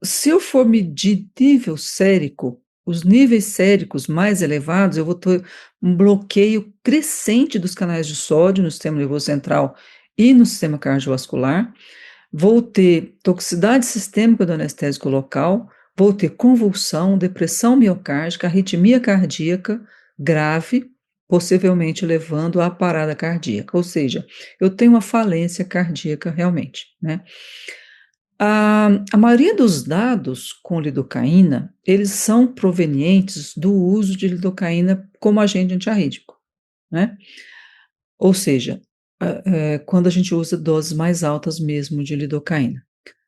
Se eu for medir nível sérico, os níveis séricos mais elevados, eu vou ter um bloqueio crescente dos canais de sódio no sistema nervoso central e no sistema cardiovascular, vou ter toxicidade sistêmica do anestésico local, vou ter convulsão, depressão miocárdica, arritmia cardíaca grave, possivelmente levando à parada cardíaca, ou seja, eu tenho uma falência cardíaca realmente, né? A maioria dos dados com lidocaína, eles são provenientes do uso de lidocaína como agente antiarrítmico, né? Ou seja, quando a gente usa doses mais altas mesmo de lidocaína.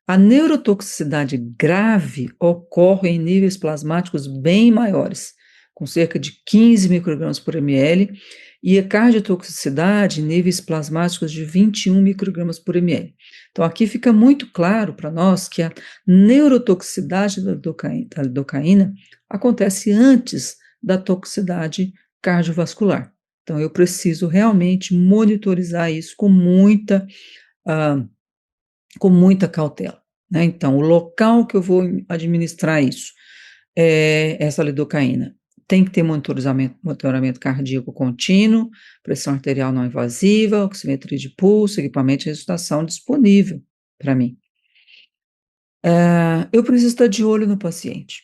A neurotoxicidade grave ocorre em níveis plasmáticos bem maiores, com cerca de 15 microgramas por ml, e a cardiotoxicidade em níveis plasmáticos de 21 microgramas por ml. Então, aqui fica muito claro para nós que a neurotoxicidade da lidocaína acontece antes da toxicidade cardiovascular. Então, eu preciso realmente monitorizar isso ah, com muita cautela, né? Então, o local que eu vou administrar isso, essa lidocaína, tem que ter monitoramento cardíaco contínuo, pressão arterial não invasiva, oximetria de pulso, equipamento de ressuscitação disponível para mim. Eu preciso estar de olho no paciente,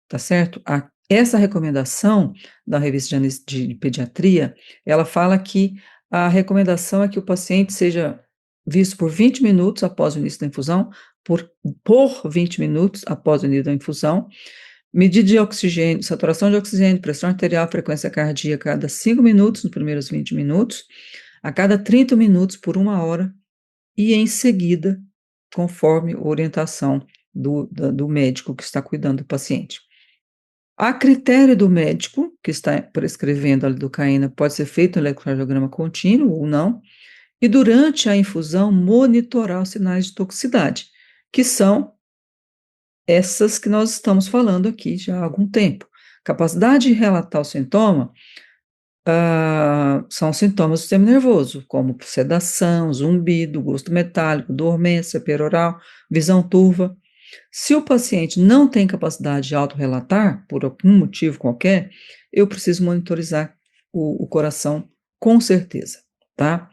tá certo? Essa recomendação da revista de pediatria, ela fala que a recomendação é que o paciente seja visto por 20 minutos após o início da infusão, por 20 minutos após o início da infusão, medida de oxigênio, saturação de oxigênio, pressão arterial, frequência cardíaca a cada 5 minutos, nos primeiros 20 minutos, a cada 30 minutos por 1 hora, e em seguida, conforme a orientação do médico que está cuidando do paciente. A critério do médico que está prescrevendo a lidocaína, pode ser feito um eletrocardiograma contínuo ou não, e durante a infusão monitorar os sinais de toxicidade, que são essas que nós estamos falando aqui já há algum tempo. Capacidade de relatar o sintoma são sintomas do sistema nervoso, como sedação, zumbido, gosto metálico, dormência, peroral, visão turva. Se o paciente não tem capacidade de autorrelatar, por algum motivo qualquer, eu preciso monitorizar o coração com certeza, tá?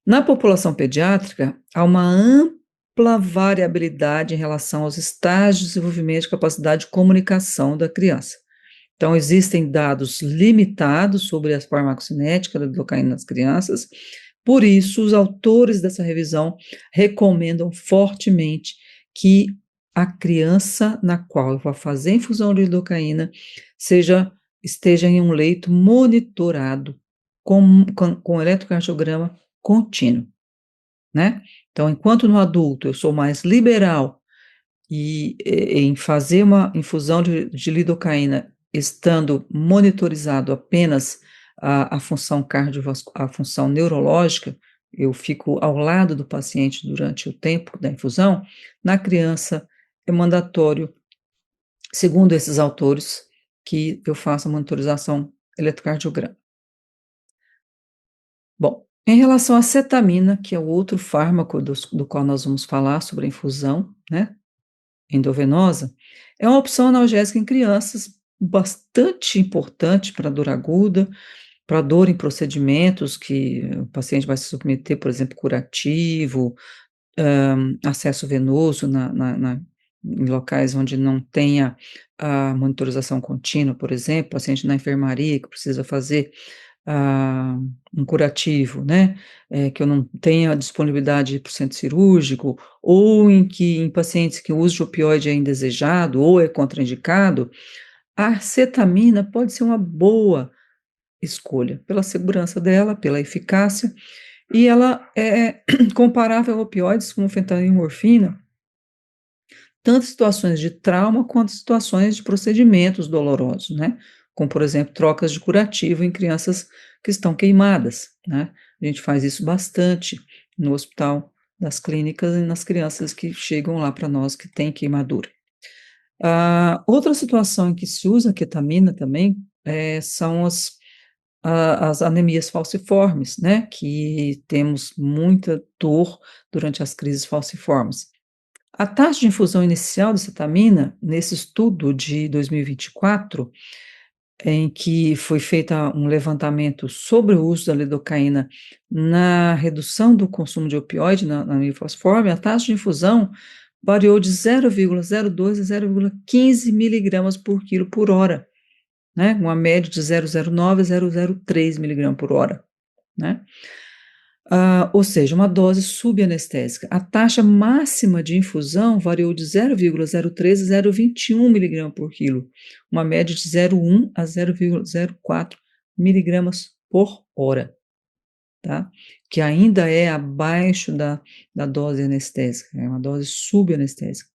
Na população pediátrica, há uma ampla variabilidade em relação aos estágios de desenvolvimento de capacidade de comunicação da criança. Então, existem dados limitados sobre a farmacocinética da lidocaína nas crianças, por isso, os autores dessa revisão recomendam fortemente que a criança na qual eu vou fazer a infusão de lidocaína esteja em um leito monitorado com eletrocardiograma contínuo, né? Então, enquanto no adulto eu sou mais liberal em fazer uma infusão de lidocaína estando monitorizado apenas a função cardiovascular, a função neurológica, eu fico ao lado do paciente durante o tempo da infusão, na criança é mandatório, segundo esses autores, que eu faça a monitorização eletrocardiograma. Bom, em relação à cetamina, que é o outro fármaco do qual nós vamos falar sobre a infusão, né, endovenosa, é uma opção analgésica em crianças bastante importante para dor aguda, para dor em procedimentos que o paciente vai se submeter, por exemplo, curativo, acesso venoso em locais onde não tenha a monitorização contínua, por exemplo, paciente na enfermaria que precisa fazer um curativo, né, que eu não tenha disponibilidade para o centro cirúrgico, ou em pacientes que o uso de opioide é indesejado ou é contraindicado, a cetamina pode ser uma boa escolha, pela segurança dela, pela eficácia, e ela é comparável a opioides como fentanil e morfina, tanto em situações de trauma quanto em situações de procedimentos dolorosos, né? Como, por exemplo, trocas de curativo em crianças que estão queimadas, né? A gente faz isso bastante no hospital das clínicas e nas crianças que chegam lá para nós que têm queimadura. Outra situação em que se usa a ketamina também são as anemias falciformes, né? Que temos muita dor durante as crises falciformes. A taxa de infusão inicial de cetamina, nesse estudo de 2024, em que foi feito um levantamento sobre o uso da lidocaína na redução do consumo de opioide na anemia falciforme, a taxa de infusão variou de 0,02 a 0,15 miligramas por quilo por hora, né? Uma média de 0,09 a 0,03 miligramas por hora, né? Ou seja, uma dose subanestésica. A taxa máxima de infusão variou de 0,03 a 0,21 miligramas por quilo, uma média de 0,1 a 0,04 miligramas por hora, tá? Que ainda é abaixo da dose anestésica, é uma dose subanestésica.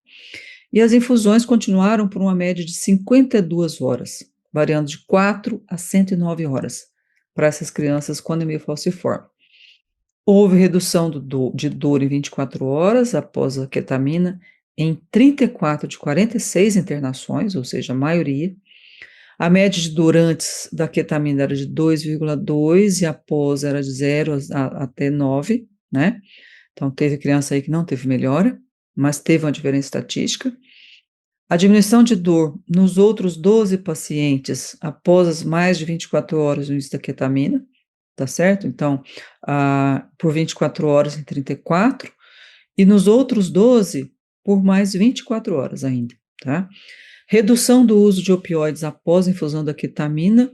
E as infusões continuaram por uma média de 52 horas, variando de 4 a 109 horas. para essas crianças com anemia falciforme. Houve redução de dor em 24 horas após a ketamina em 34 de 46 internações, ou seja, a maioria. A média de dor antes da ketamina era de 2,2 e após era de 0 até 9, né? Então, teve criança aí que não teve melhora, mas teve uma diferença estatística. A diminuição de dor nos outros 12 pacientes após as mais de 24 horas no início da ketamina, tá certo? Então, por 24 horas em 34, e nos outros 12 por mais 24 horas ainda, tá? Redução do uso de opioides após a infusão da ketamina,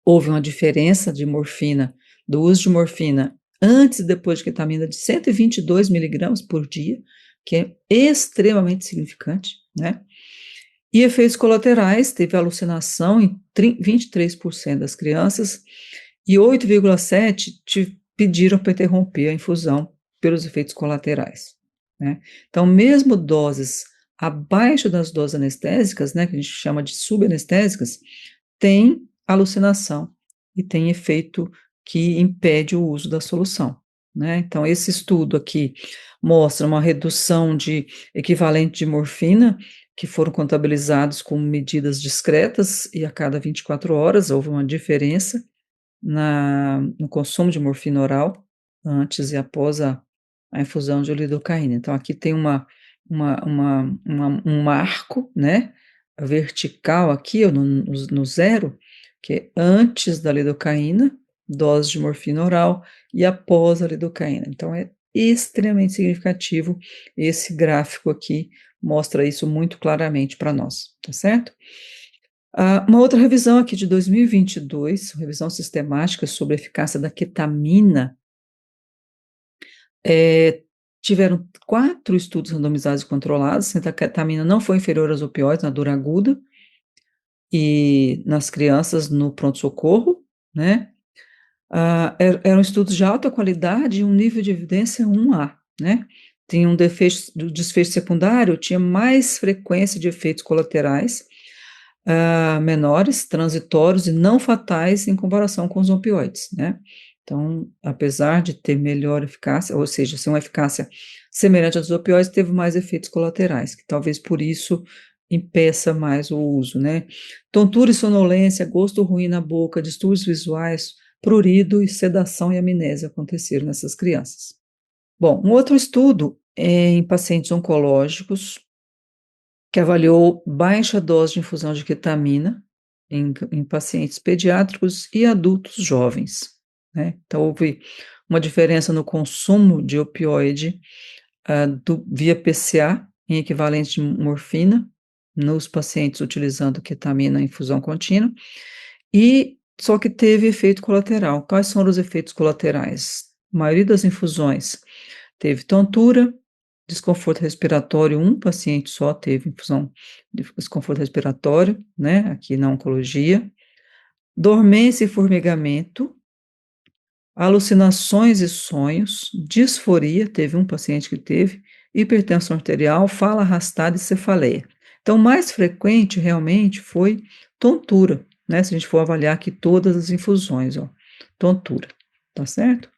houve uma diferença de morfina, do uso de morfina antes e depois de ketamina de 122 miligramas por dia, que é extremamente significante, né? E efeitos colaterais, teve alucinação em 23% das crianças e 8,7% pediram para interromper a infusão pelos efeitos colaterais, né? Então, mesmo doses abaixo das doses anestésicas, né, que a gente chama de subanestésicas, tem alucinação e tem efeito que impede o uso da solução, né? Então, esse estudo aqui mostra uma redução de equivalente de morfina que foram contabilizados com medidas discretas e a cada 24 horas houve uma diferença no consumo de morfina oral antes e após a infusão de lidocaína. Então, aqui tem um marco, né, vertical aqui, no zero, que é antes da lidocaína, dose de morfina oral, e após a lidocaína. Então, é extremamente significativo. Esse gráfico aqui mostra isso muito claramente para nós, tá certo? Uma outra revisão aqui de 2022, revisão sistemática sobre a eficácia da ketamina, tiveram 4 estudos randomizados e controlados, sendo que a ketamina não foi inferior aos opioides na dor aguda e nas crianças no pronto-socorro, né? Eram estudos de alta qualidade e um nível de evidência 1A, né? Tinha um desfecho secundário, tinha mais frequência de efeitos colaterais menores, transitórios e não fatais em comparação com os opioides, né? Então, apesar de ter melhor eficácia, ou seja, ser uma eficácia semelhante aos opioides, teve mais efeitos colaterais, que talvez por isso impeça mais o uso, né? Tontura e sonolência, gosto ruim na boca, distúrbios visuais, prurido e sedação e amnésia aconteceram nessas crianças. Bom, um outro estudo é em pacientes oncológicos que avaliou baixa dose de infusão de ketamina em pacientes pediátricos e adultos jovens, né? Então, houve uma diferença no consumo de opioide via PCA em equivalente de morfina nos pacientes utilizando ketamina em infusão contínua, e só que teve efeito colateral. Quais foram os efeitos colaterais? A maioria das infusões teve tontura, desconforto respiratório, um paciente só teve infusão de desconforto respiratório, né, aqui na oncologia, dormência e formigamento, alucinações e sonhos, disforia, teve um paciente que teve, hipertensão arterial, fala arrastada e cefaleia. Então, o mais frequente realmente foi tontura, né, se a gente for avaliar aqui todas as infusões, ó, tontura, tá certo?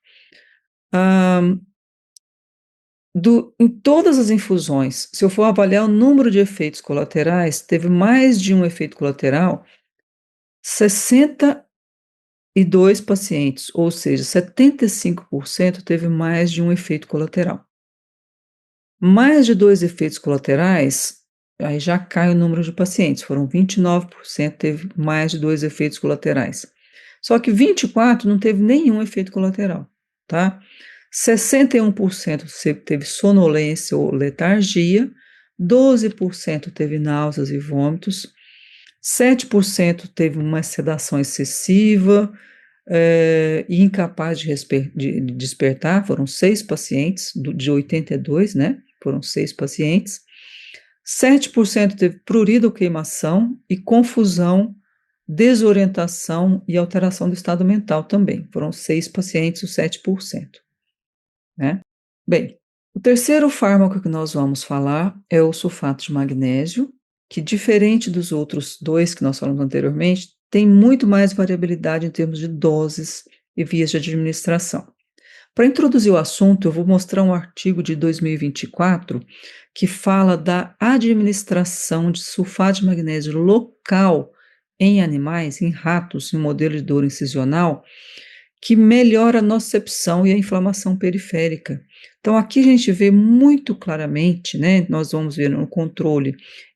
Em todas as infusões, se eu for avaliar o número de efeitos colaterais, teve mais de um efeito colateral, 62 pacientes, ou seja, 75% teve mais de um efeito colateral. Mais de 2 efeitos colaterais, aí já cai o número de pacientes, foram 29% teve mais de 2 efeitos colaterais. Só que 24 não teve nenhum efeito colateral, tá? 61% teve sonolência ou letargia, 12% teve náuseas e vômitos, 7% teve uma sedação excessiva e incapaz de despertar, foram 6 pacientes, de 82, né? Foram 6 pacientes. 7% teve prurido ou queimação e confusão, desorientação e alteração do estado mental também. Foram 6 pacientes, os 7%. Né? Bem, o terceiro fármaco que nós vamos falar é o sulfato de magnésio, que diferente dos outros 2 que nós falamos anteriormente, tem muito mais variabilidade em termos de doses e vias de administração. Para introduzir o assunto, eu vou mostrar um artigo de 2024 que fala da administração de sulfato de magnésio local em animais, em ratos, em modelo de dor incisional, que melhora a nocicepção e a inflamação periférica. Então, aqui a gente vê muito claramente, né? Nós vamos ver no controle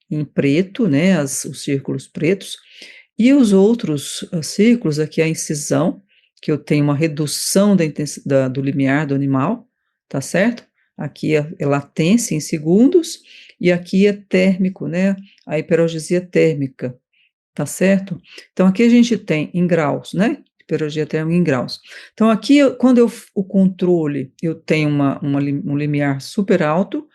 em preto, né? Os círculos pretos, e os outros círculos, aqui a incisão, que eu tenho uma redução do limiar do animal, tá certo? Aqui é latência em segundos, e aqui é térmico, né? A hiperalgesia térmica, tá certo? Então, aqui a gente tem em graus, né? Hiperalgesia térmica em graus. Então, aqui, quando o controle, eu tenho um limiar super alto,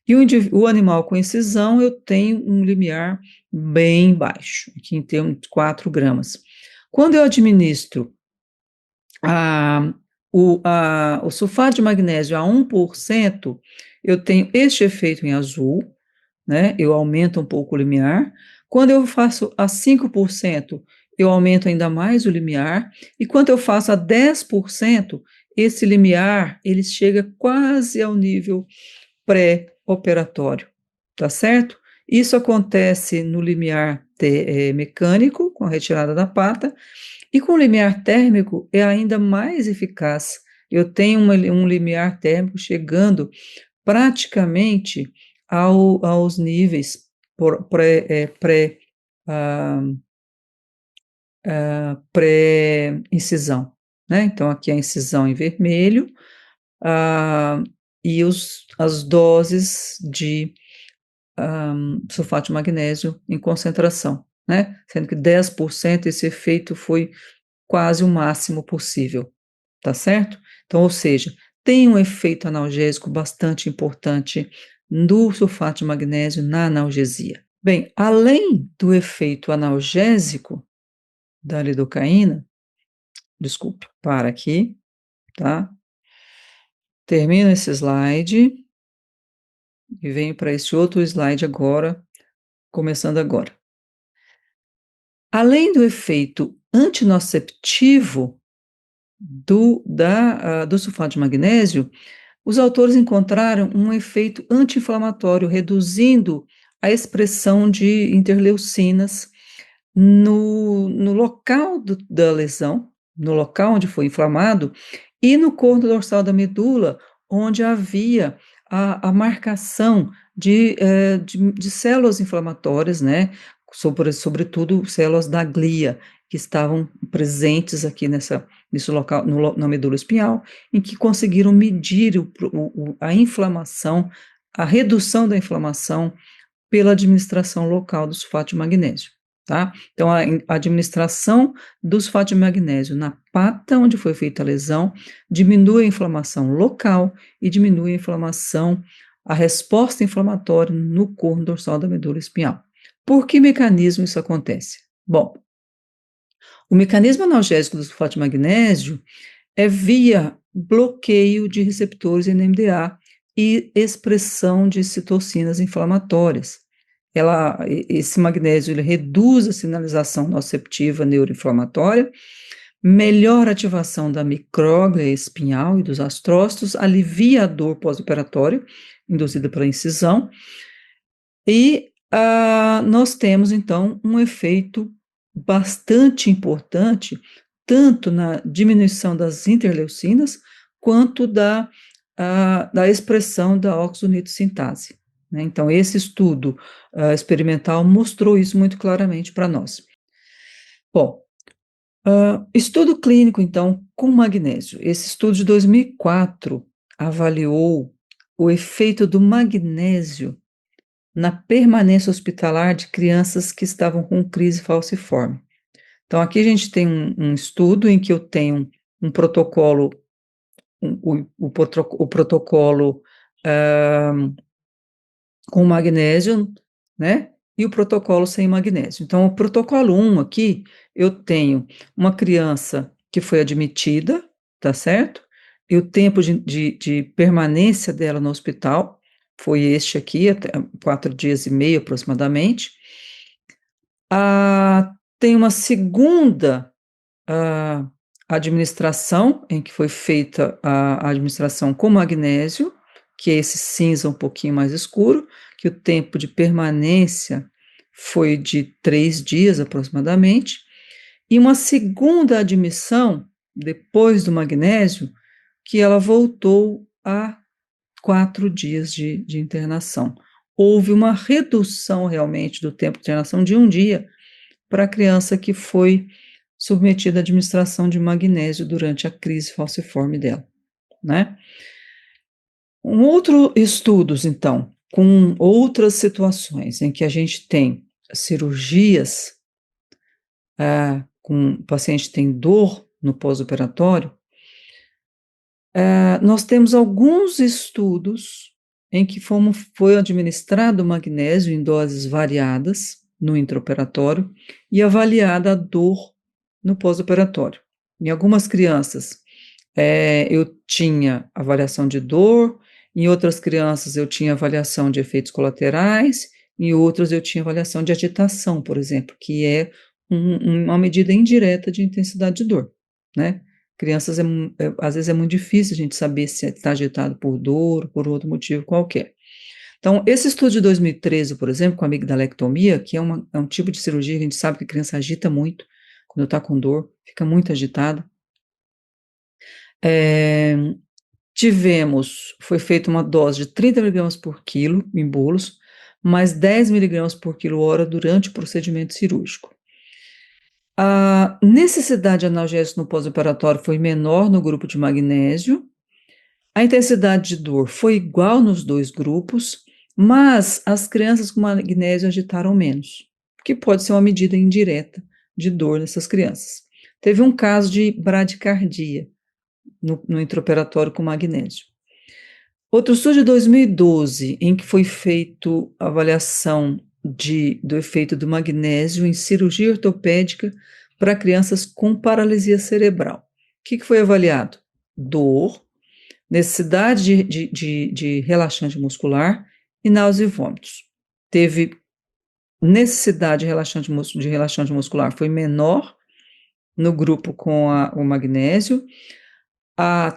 e o animal com incisão, eu tenho um limiar bem baixo, aqui em termos de 4 gramas. Quando eu administro a, o sulfato de magnésio a 1%, eu tenho este efeito em azul, né? Eu aumento um pouco o limiar. Quando eu faço a 5%, eu aumento ainda mais o limiar. E quando eu faço a 10%, esse limiar, ele chega quase ao nível pré-operatório, tá certo? Isso acontece no limiar mecânico, com a retirada da pata, e com o limiar térmico é ainda mais eficaz. Eu tenho um limiar térmico chegando praticamente aos níveis ah, pré-incisão, né? Então, aqui a incisão em vermelho, ah, e as doses de sulfato de magnésio em concentração, né? Sendo que 10% esse efeito foi quase o máximo possível, tá certo? Então, ou seja, tem um efeito analgésico bastante importante do sulfato de magnésio na analgesia. Bem, além do efeito analgésico da lidocaína, desculpe, para aqui, tá? Termino esse slide e venho para esse outro slide agora, começando agora. Além do efeito antinoceptivo do sulfato de magnésio, os autores encontraram um efeito anti-inflamatório, reduzindo a expressão de interleucinas no local da lesão, no local onde foi inflamado, e no corno dorsal da medula, onde havia a marcação de células inflamatórias, né? Sobretudo células da glia, que estavam presentes aqui nesse local, na medula espinhal, em que conseguiram medir a inflamação, a redução da inflamação pela administração local do sulfato de magnésio, tá? Então, a administração do sulfato de magnésio na pata onde foi feita a lesão diminui a inflamação local e diminui a inflamação, a resposta inflamatória no corno dorsal da medula espinhal. Por que mecanismo isso acontece? Bom, o mecanismo analgésico do sulfato de magnésio é via bloqueio de receptores NMDA e expressão de citocinas inflamatórias. Esse magnésio ele reduz a sinalização nociceptiva neuroinflamatória, melhora a ativação da micróglia espinhal e dos astrócitos, alivia a dor pós-operatória induzida pela incisão, e nós temos, então, um efeito bastante importante, tanto na diminuição das interleucinas, quanto da expressão da oxonitosintase, né? Então, esse estudo experimental mostrou isso muito claramente para nós. Bom, estudo clínico, então, com magnésio. Esse estudo de 2004 avaliou o efeito do magnésio na permanência hospitalar de crianças que estavam com crise falciforme. Então, aqui a gente tem um estudo em que eu tenho um protocolo, o protocolo com magnésio, né? E o protocolo sem magnésio. Então, o protocolo 1 aqui, eu tenho uma criança que foi admitida, tá certo? E o tempo de permanência dela no hospital foi este aqui, até 4 dias e meio aproximadamente. A tem uma segunda a administração, em que foi feita a administração com magnésio, que é esse cinza um pouquinho mais escuro, que o tempo de permanência foi de 3 dias aproximadamente, e uma segunda admissão, depois do magnésio, que ela voltou a 4 dias de internação. Houve uma redução realmente do tempo de internação de 1 dia para a criança que foi submetida à administração de magnésio durante a crise falciforme dela, né? Outros estudos, então, com outras situações em que a gente tem cirurgias, com o paciente tem dor no pós-operatório, nós temos alguns estudos em que foi administrado magnésio em doses variadas no intraoperatório e avaliada a dor no pós-operatório. Em algumas crianças, eu tinha avaliação de dor, em outras crianças eu tinha avaliação de efeitos colaterais, em outras eu tinha avaliação de agitação, por exemplo, que é uma medida indireta de intensidade de dor, né? Crianças, às vezes é muito difícil a gente saber se está agitado por dor ou por outro motivo qualquer. Então, esse estudo de 2013, por exemplo, com a amigdalectomia, que é um tipo de cirurgia que a gente sabe que a criança agita muito, quando está com dor, fica muito agitada. Foi feita uma dose de 30 miligramas por quilo em bolos, mais 10 miligramas por quilo hora durante o procedimento cirúrgico. A necessidade de analgésico no pós-operatório foi menor no grupo de magnésio, a intensidade de dor foi igual nos 2 grupos, mas as crianças com magnésio agitaram menos, que pode ser uma medida indireta de dor nessas crianças. Teve um caso de bradicardia no intraoperatório com magnésio. Outro estudo de 2012, em que foi feito a avaliação do efeito do magnésio em cirurgia ortopédica para crianças com paralisia cerebral. O que foi avaliado? Dor, necessidade de relaxante muscular e náusea e vômitos. Teve necessidade de relaxante muscular, foi menor no grupo com o magnésio,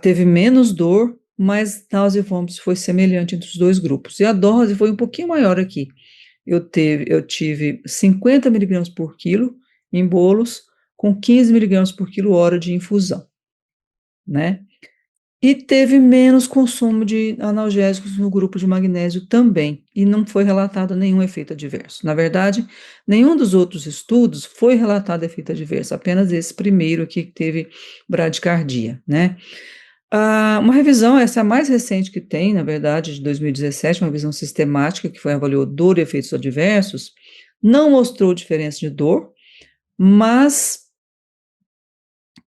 teve menos dor, mas náusea e vômitos foi semelhante entre os 2 grupos. E a dose foi um pouquinho maior aqui. Eu tive 50 miligramas por quilo em bolos, com 15 miligramas por quilo hora de infusão, né? E teve menos consumo de analgésicos no grupo de magnésio também, e não foi relatado nenhum efeito adverso. Na verdade, nenhum dos outros estudos foi relatado efeito adverso, apenas esse primeiro aqui que teve bradicardia, né? Uma revisão, essa é a mais recente que tem, na verdade, de 2017, uma revisão sistemática que avaliou dor e efeitos adversos, não mostrou diferença de dor, mas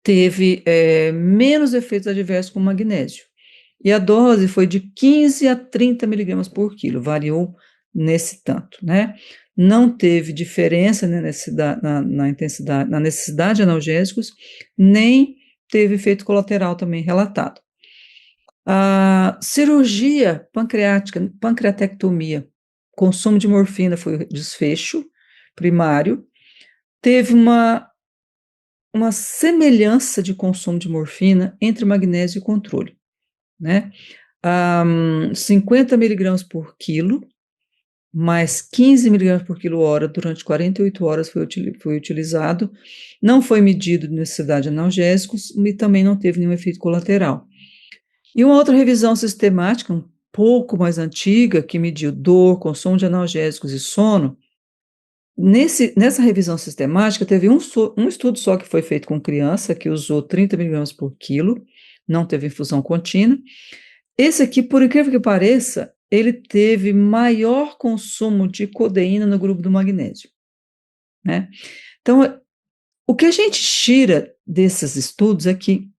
teve menos efeitos adversos com magnésio. E a dose foi de 15 a 30 miligramas por quilo, variou nesse tanto, né? Não teve diferença na necessidade de analgésicos, nem teve efeito colateral também relatado. A cirurgia pancreática, pancreatectomia, consumo de morfina foi o desfecho primário, teve uma semelhança de consumo de morfina entre magnésio e controle, né? 50 miligramas por quilo, mais 15 miligramas por quilo hora durante 48 horas foi utilizado, não foi medido necessidade de analgésicos e também não teve nenhum efeito colateral. E uma outra revisão sistemática, um pouco mais antiga, que mediu dor, consumo de analgésicos e sono, nessa revisão sistemática teve um estudo só que foi feito com criança, que usou 30 miligramas por quilo, não teve infusão contínua. Esse aqui, por incrível que pareça, ele teve maior consumo de codeína no grupo do magnésio, né? Então, o que a gente tira desses estudos é que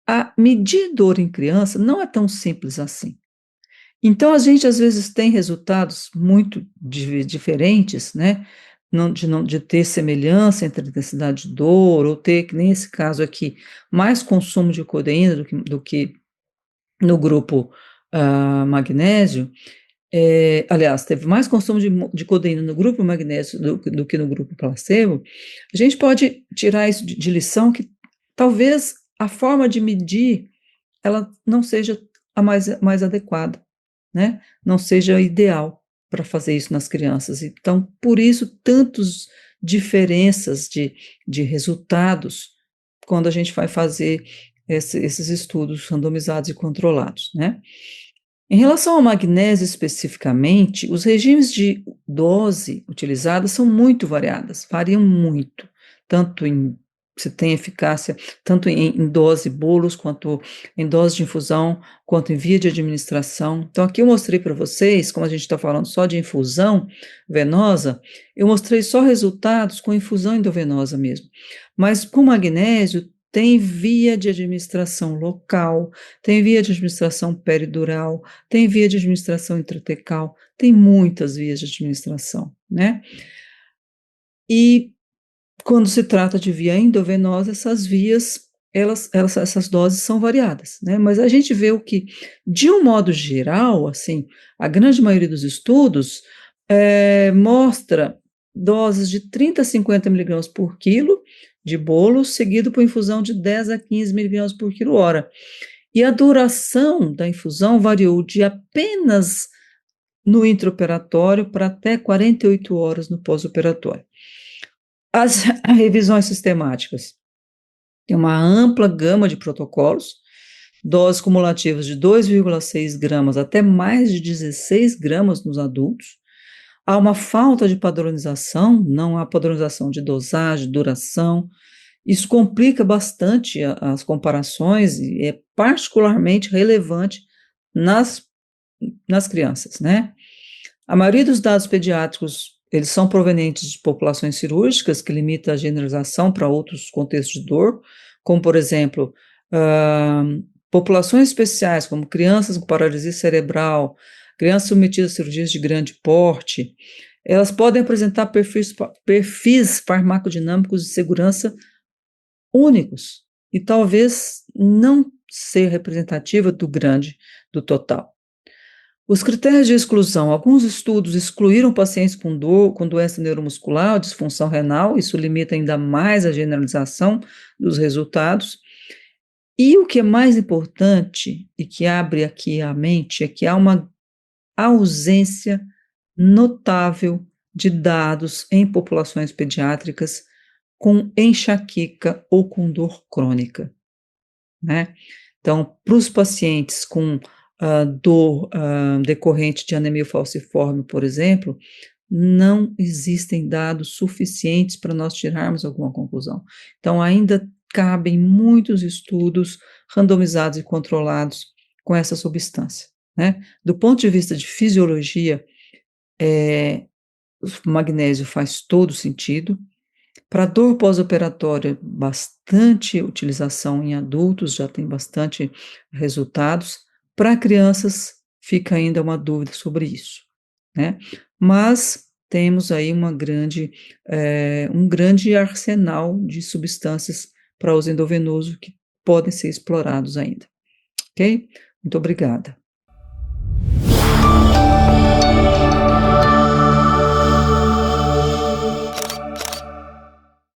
a medir dor em criança não é tão simples assim. Então, a gente às vezes tem resultados muito diferentes, né? De ter semelhança entre a intensidade de dor, ou ter, que nesse caso aqui, mais consumo de codeína do que no grupo magnésio, Aliás, teve mais consumo de codeína no grupo magnésio do que no grupo placebo. A gente pode tirar isso de lição que talvez a forma de medir ela não seja a mais adequada, né? Não seja ideal para fazer isso nas crianças. Então, por isso, tantas diferenças de resultados quando a gente vai fazer esses estudos randomizados e controlados, né? Em relação ao magnésio especificamente, os regimes de dose utilizadas são muito variadas, variam muito, tanto em se tem eficácia tanto em dose bolos, quanto em dose de infusão, quanto em via de administração. Então, aqui eu mostrei para vocês, como a gente está falando só de infusão venosa, eu mostrei só resultados com infusão endovenosa mesmo. Mas com magnésio, tem via de administração local, tem via de administração peridural, tem via de administração intratecal, tem muitas vias de administração, né? E quando se trata de via endovenosa, essas vias, essas doses são variadas, né? Mas a gente vê o que, de um modo geral, assim, a grande maioria dos estudos mostra doses de 30 a 50 miligramas por quilo de bolo, seguido por infusão de 10 a 15 miligramas por quilo hora. E a duração da infusão variou de apenas no intraoperatório para até 48 horas no pós-operatório. As revisões sistemáticas têm uma ampla gama de protocolos, doses cumulativas de 2,6 gramas até mais de 16 gramas nos adultos. Há uma falta de padronização, não há padronização de dosagem, duração. Isso complica bastante as comparações e é particularmente relevante nas crianças, né? A maioria dos dados pediátricos, eles são provenientes de populações cirúrgicas, que limita a generalização para outros contextos de dor, como, por exemplo, populações especiais, como crianças com paralisia cerebral, crianças submetidas a cirurgias de grande porte, elas podem apresentar perfis farmacodinâmicos de segurança únicos e talvez não ser representativa do total. Os critérios de exclusão, alguns estudos excluíram pacientes com doença neuromuscular, disfunção renal, isso limita ainda mais a generalização dos resultados. E o que é mais importante e que abre aqui a mente é que há uma ausência notável de dados em populações pediátricas com enxaqueca ou com dor crônica, né? Então, para os pacientes com dor decorrente de anemia falciforme, por exemplo, não existem dados suficientes para nós tirarmos alguma conclusão. Então, ainda cabem muitos estudos randomizados e controlados com essa substância, né? Do ponto de vista de fisiologia, o magnésio faz todo sentido. Para dor pós-operatória, bastante utilização em adultos, já tem bastante resultados. Para crianças, fica ainda uma dúvida sobre isso, né? Mas temos aí um grande arsenal de substâncias para uso endovenoso que podem ser explorados ainda, ok? Muito obrigada.